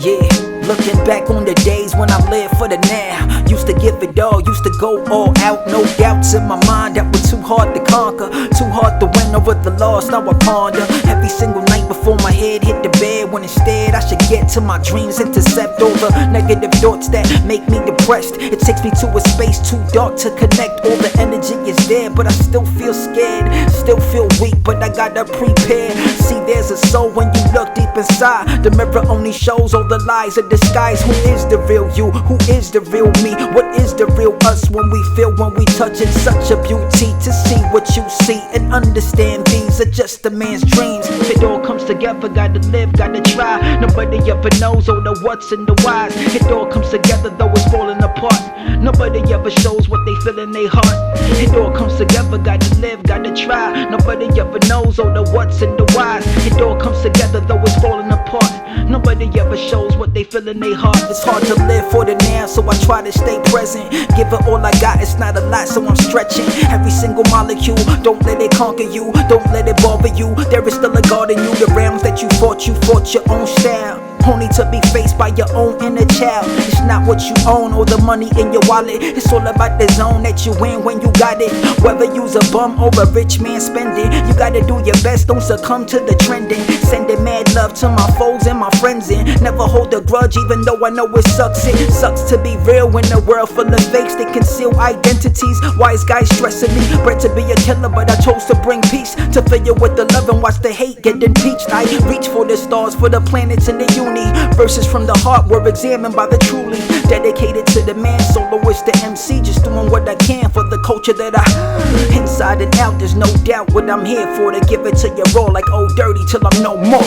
Yeah, looking back on the days when I lived for the now. Used to give it all, used to go all out. No doubts in my mind that were too hard to conquer, too hard to win over the loss. Now I ponder every single night before my head hit the bed, when instead I should get to my dreams, intercept all the negative thoughts that make me depressed. It takes me to a space too dark to connect. All the energy is there, but I still feel scared, still feel weak, but I gotta prepare. See, there's a soul when you look deep inside. The mirror only shows all the lies of disguise. Who is the real you? Who is the real me? What is the real us when we feel, when we touch? It's such a beauty to see what you see and understand. These are just a man's dreams. It all comes together, gotta live, gotta try. Nobody ever knows all the what's and the whys. It all comes together though it's falling apart. Nobody ever shows what they feel in their heart. It all comes together, gotta live, gotta try. Nobody ever knows all the what's and the whys. It all comes together though it's falling apart. Nobody ever shows what they feel in their heart. It's hard to live for the now, so I try to stay present. Give it all I got, it's not a lot, so I'm stretching every single molecule. Don't let it conquer you, don't let it bother you. There is still a God in you. The realms that you fought your own style. Only to be faced by your own inner child. It's not what you own or the money in your wallet. It's all about the zone that you in when you got it. Whether you's a bum or a rich man spending, you gotta do your best, don't succumb to the trending. Sending mad love to my foes and my friends, and never hold a grudge even though I know it sucks. It sucks to be real in a world full of fakes that conceal identities. Wise guys stressing me, bred to be a killer, but I chose to bring peace. To fill you with the love and watch the hate get impeached. I reach for the stars, for the planets in the universe. Verses from the heart were examined by the truly dedicated to the man, soloist, the MC. Just doing what I can for the culture that I inside and out. There's no doubt what I'm here for, to give it to you raw like old dirty till I'm no more.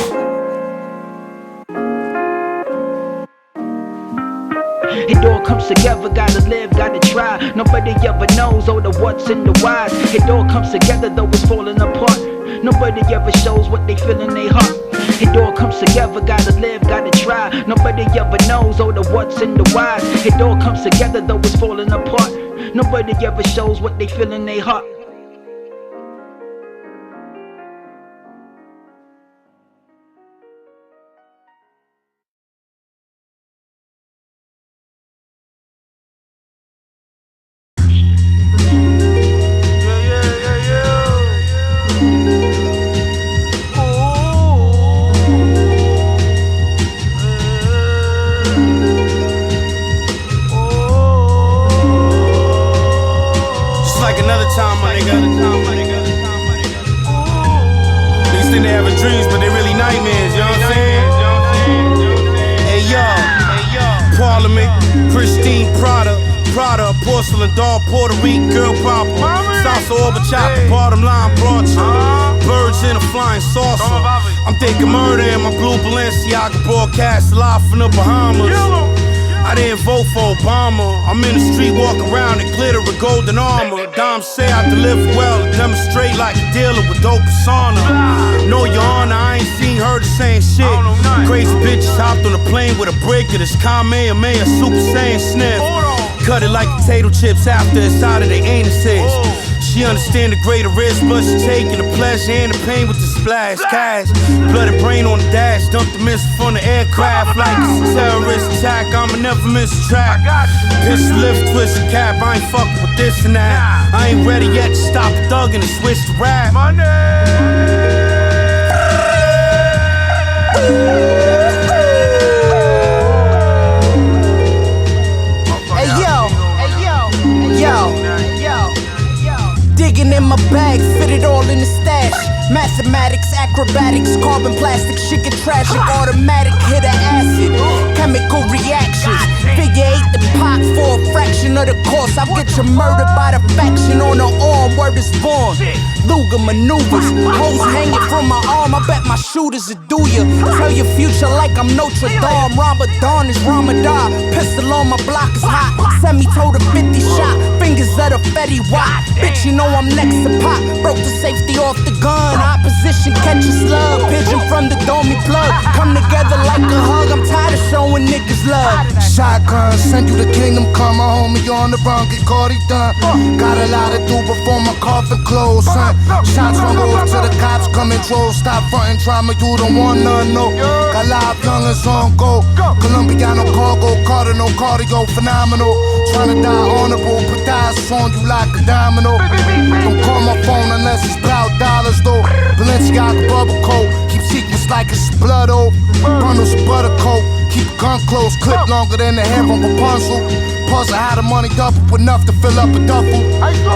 It all comes together, gotta live, gotta try. Nobody ever knows all the what's and the whys. It all comes together though it's falling apart. Nobody ever shows what they feel in their heart. It all comes together, gotta live, gotta try. Nobody ever knows all the what's and the whys. It all comes together though it's falling apart. Nobody ever shows what they feel in their heart. Porcelain doll, Puerto Rican girl pop. Salsa over chop, the bottom line brought you. Birds in a flying saucer. I'm thinking murder in my blue Balenciaga broadcast live from the Bahamas. I didn't vote for Obama. I'm in the street, walk around in glitter with golden armor. Dom say I deliver well, demonstrate like a dealer with dope persona. Know your honor, I ain't seen her the same shit. Crazy bitches hopped on a plane with a breaker. This Kamehameha Super Saiyan sniff. Cut it like potato chips after it's out of the anuses. She understand the greater risk, but she taking the pleasure and the pain with the splash. Cash, blood and brain on the dash. Dump the missile from the aircraft like it's a terrorist attack. I'ma never miss a track. Pistol lift, twist the cap. I ain't fucking with this and that. I ain't ready yet to stop a thug and switch to rap. Digging in my bag, fit it all in the stash. Mathematics, acrobatics, carbon plastic, shit get tragic. Automatic hit of acid, chemical reactions. Figure 8 the pot for a fraction of the cost. I'll get you murdered by the faction on the arm, word is born. Luger maneuvers, hoes hanging from my arm. I bet my shooters will do ya. Tell your future like I'm Notre Dame. Ramadan is Ramadan. Pistol on my block is hot. Semi-total 50 shot. Fingers of the Fetty Wap. Bitch, you know I'm next to pop. Broke the safety off the gun. Opposition catch a slug. Pigeon from the domey plug. Come together like a hug. I'm tired of showing niggas love. Shotgun, send you the kingdom come. My homie on the run, get Cardi done. Got a lot to do before my coffin close, son. Shots run off to the cops, come in droves. Stop frontin' drama, you don't want none, no. Got live youngins on go. Colombiano cargo, Cardinal cardio, phenomenal. Tryna die honorable, put eyes on you like a domino. Don't call my phone unless it's about dollars, though. Balenciaga bubble coat, keep secrets like it's blood, oh. Bundles of butter coat, keep a gun close, clip longer than the hair on Rapunzel. Puzzle how the money double, enough to fill up a duffel.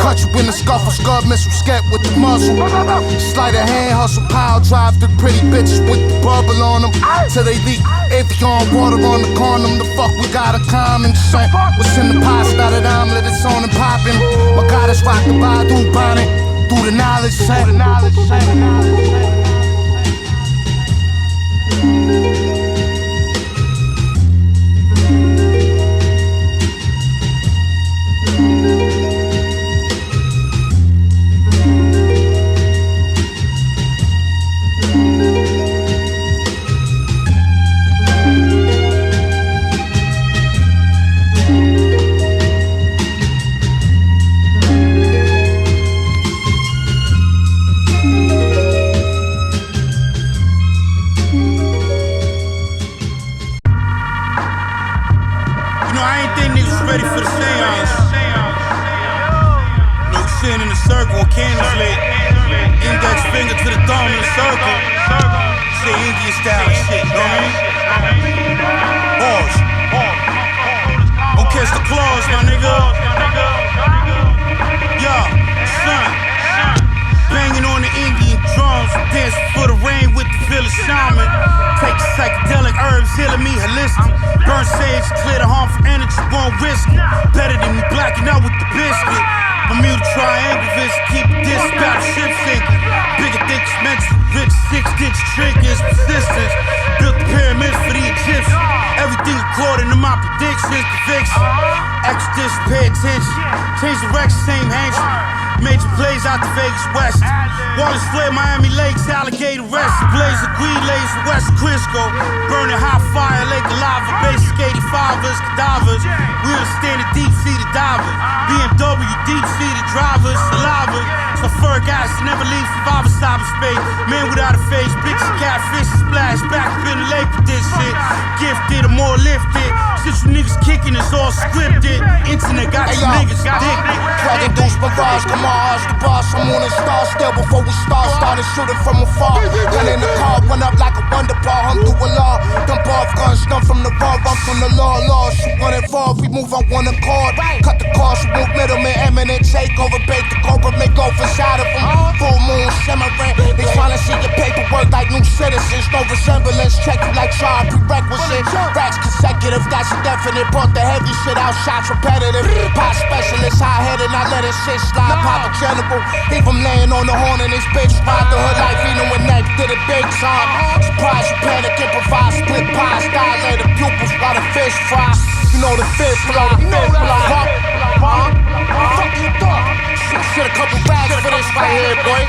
Cut you in the scuffle, scud missile, scat with the muzzle. Sleight of hand hustle, pile drive through pretty bitches with the bubble on them. Till they leak, Avion water on the condom. The fuck we got a common scent. What's in the pasta, that omelet, it's on and popping. My goddess rock the Badu bonnet, through the knowledge set. I ain't think niggas was ready for the seance. No sitting in the circle, candles lit. Index finger to the thumb in the circle. Say Indian style and shit, know what I mean? Pause. Don't catch the claws, my nigga. Yo, son. Banging on the Indian drums, dancing for the rain with the village shaman. Take psychedelic herbs, healing me holistic. Burn sage, clear the harmful energy, won't risk it. Better than me blacking out with the biscuit. Bermuda Triangle, keep this battleship sinking. Bigger things mental, rich 6-digit triggers, persistence. Built the pyramids for the Egyptians. Everything according to my predictions, conviction. Expedition, pay attention. Change direction, same handshake. Major plays out the Vegas West. Wallace Flare, Miami Lakes, Alligator Rest. Blaze of Greed Lays, West Crisco. Burning hot fire, lake of lava. Basic 85ers, cadavers. We understand the deep-seated divers. BMW, deep-seated drivers, saliva. So fur guys never leave survivor cyberspace. Man without a face, bitches, catfish, splash. Back up in the lake with this shit. Gifted or more lifted. Since you niggas kicking, it's all scripted. Internet got you niggas addicted. Drug-induced mirage, come on, arch the boss. I'm on a star still before we started shooting from afar. Gun in the car, went up like a wonder bar. Hung through a law, dump off guns, come from the bar, run from the law. Shoot one involved, we move on one accord. Cut the cost, remove middleman, eminent takeover, bake the cobra, make go inside of them. Full moon shimmering, they tryna see your paperwork like new citizens. No resemblance, check you like child prerequisite. Racks consecutive, that's a definite. Brought the heavy shit out, shots repetitive. Pot specialist, high-headed, I let it shit slide. Pop a general, leave him laying on the horn in this bitch. Ride the hood like Vino and Neck, did it big time. Surprise, you panic, improvise, split pies, dilate the pupils while the fish fry. You know the fish fly, you know the fuck you thought? Shit, a couple bags for this right here, boy.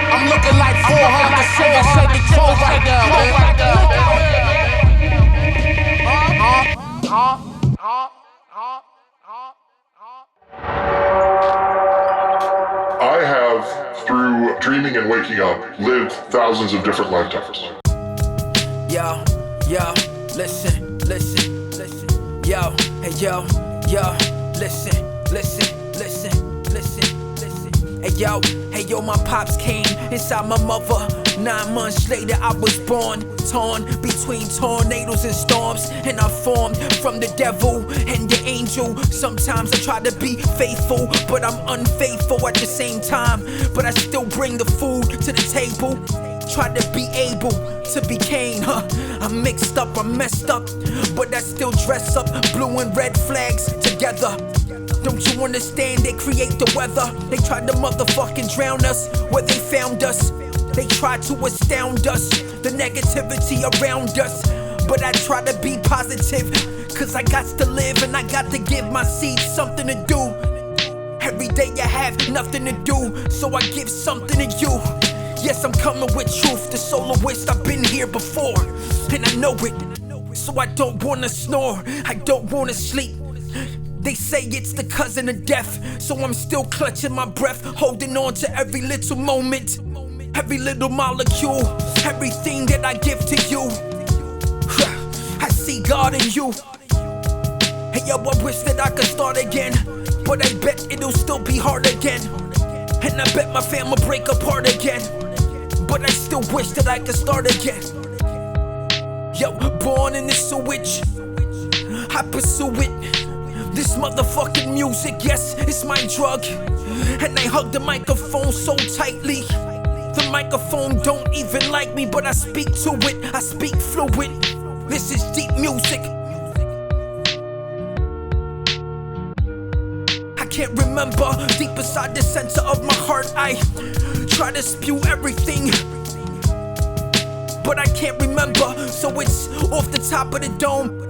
I'm looking like 400 cities, say the toe right now, man. I have, through dreaming and waking up, lived thousands of different lifetimes. Yo, listen. Yo, hey yo, listen. Hey yo, my pops came inside my mother. 9 months later, I was born, torn between tornadoes and storms, and I formed from the devil and the angel. Sometimes I try to be faithful, but I'm unfaithful at the same time. But I still bring the food to the table. Try to be able to be Cain, I'm mixed up, I'm messed up, but I still dress up blue and red flags together. Don't you understand? They create the weather. They tried to motherfucking drown us where they found us. They tried to astound us, the negativity around us. But I try to be positive, cause I got to live and I got to give my seeds something to do. Every day I have nothing to do, so I give something to you. Yes, I'm coming with truth, the soloist, I've been here before, and I know it, so I don't wanna snore, I don't wanna sleep. They say it's the cousin of death, so I'm still clutching my breath, holding on to every little moment, every little molecule, everything that I give to you. I see God in you. Hey yo, I wish that I could start again, but I bet it'll still be hard again. And I bet my fam will break apart again, but I still wish that I could start again. Yo, born in the sewage, I pursue it. This motherfucking music, yes, it's my drug. And I hug the microphone so tightly. The microphone don't even like me, but I speak to it, I speak fluid. This is deep music. I can't remember, deep inside the center of my heart I try to spew everything, but I can't remember, so it's off the top of the dome.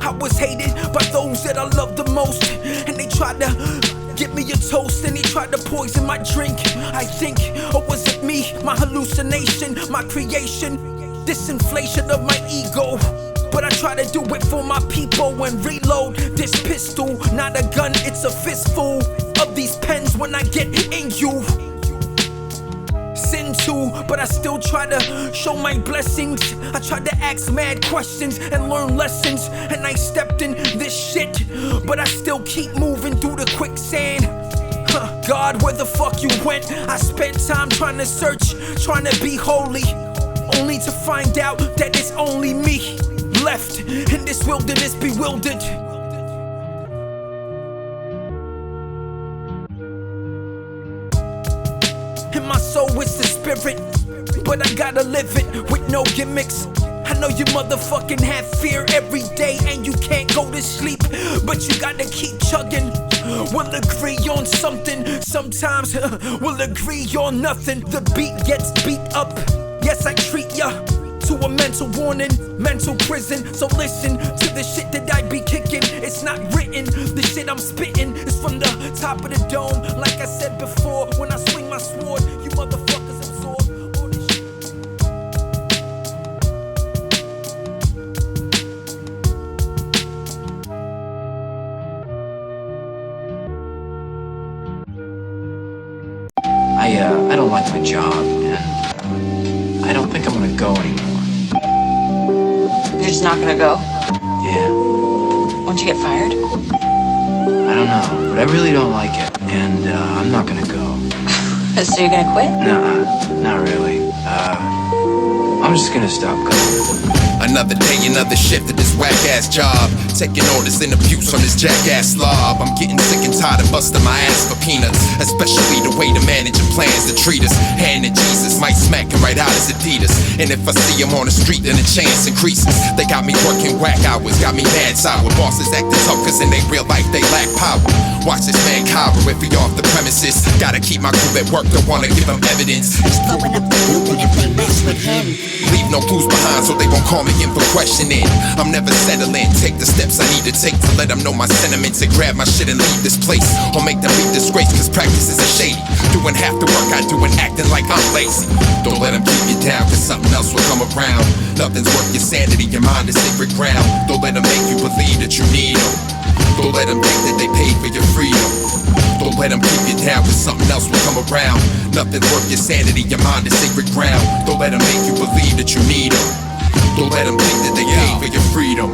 I was hated by those that I loved the most, and they tried to give me a toast, and they tried to poison my drink. I think, or was it me, my hallucination, my creation, this inflation of my ego? But I try to do it for my people and reload this pistol, not a gun, it's a fistful of these pens when I get in you. Sin to, but I still try to show my blessings. I tried to ask mad questions and learn lessons, and I stepped in this shit, but I still keep moving through the quicksand. God, where the fuck you went? I spent time trying to search, trying to be holy, only to find out that it's only me left in this wilderness, bewildered. In my soul it's the spirit, but I gotta live it with no gimmicks. I know you motherfucking have fear every day and you can't go to sleep, but you gotta keep chugging. We'll agree on something, sometimes we'll agree on nothing. The beat gets beat up, yes I treat ya to a mental warning, mental prison. So listen to the shit that I be kicking, it's not written. The shit I'm spitting is from the top of the dome. Like I said before, when I swing my sword, you motherfuckers absorb all this shit. I don't like my job, and I don't think I'm gonna go anymore. You're just not gonna go? Yeah. Won't you get fired? I don't know, but I really don't like it, and I'm not gonna go. So you're gonna quit? Nah, not really. I'm just gonna stop going. Another day, another shift at this whack-ass job. Taking orders and abuse on this jackass slob. I'm getting sick and tired of busting my ass for peanuts, especially the way the manager plans to treat us. Hand to Jesus, might smack him right out his Adidas. And if I see him on the street, then the chance increases. They got me working whack hours, got me mad sour. Bosses acting tough cause in they real life they lack power. Watch this man cower if he off the premises. Gotta keep my crew at work, don't wanna give them evidence. He's blowing up the building if they mess with him. Leave no clues behind so they won't call me in for questioning. I'm never settling, take the steps I need to take to let them know my sentiments and grab my shit and leave this place. Or make them be disgraced cause practices are shady. Doing half the work I do and acting like I'm lazy. Don't let them keep you down cause something else will come around. Nothing's worth your sanity, your mind is sacred ground. Don't let them make you believe that you need them. Don't let them think that they paid for your freedom. Don't let them keep you down cause something else will come around. Nothing's worth your sanity, your mind is sacred ground. Don't let them make you believe that you need them. Don't let them think that they paid for your freedom.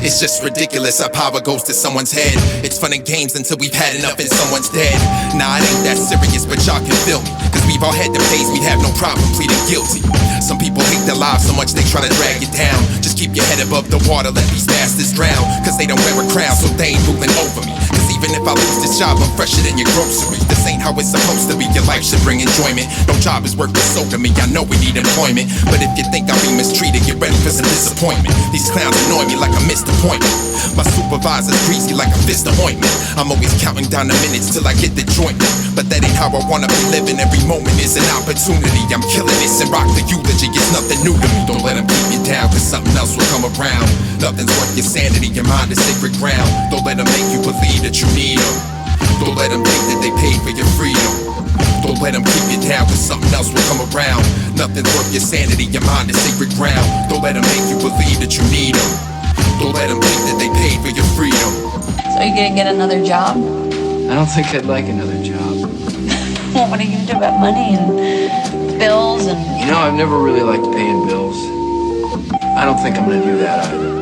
It's just ridiculous how power goes to someone's head. It's fun and games until we've had enough and someone's dead. Nah, it ain't that serious, but y'all can feel me. Cause we've all had the days we'd have no problem pleading guilty. Some people hate their lives so much they try to drag you down. Just keep your head above the water, let these bastards drown. Cause they don't wear a crown, so they ain't ruling over me. Cause even if I lose this job, I'm fresher than your groceries. This ain't how it's supposed to be, your life should bring enjoyment. No job is worth the soul to me, I know we need employment. But if you think I'll be mistreated, get ready for some disappointment. These clowns annoy me like I missed the appointment. My supervisor's greasy like a fist of ointment. I'm always counting down the minutes till I get the joint. But that ain't how I wanna be living. Every moment is an opportunity. I'm killing this and rock the eulogy. It's nothing new to me. Don't let them keep you down cause something else will come around. Nothing's worth your sanity. Your mind is sacred ground. Don't let them make you believe that you need them. Don't let them think that they paid for your freedom. Don't let them keep you down cause something else will come around. Nothing's worth your sanity. Your mind is sacred ground. Don't let them make you believe that you need them. Don't let them think that they paid for your freedom. So you gonna get another job? I don't think I'd like another job. Well, what are you gonna do about money and bills and... You know, I've never really liked paying bills. I don't think I'm gonna do that either.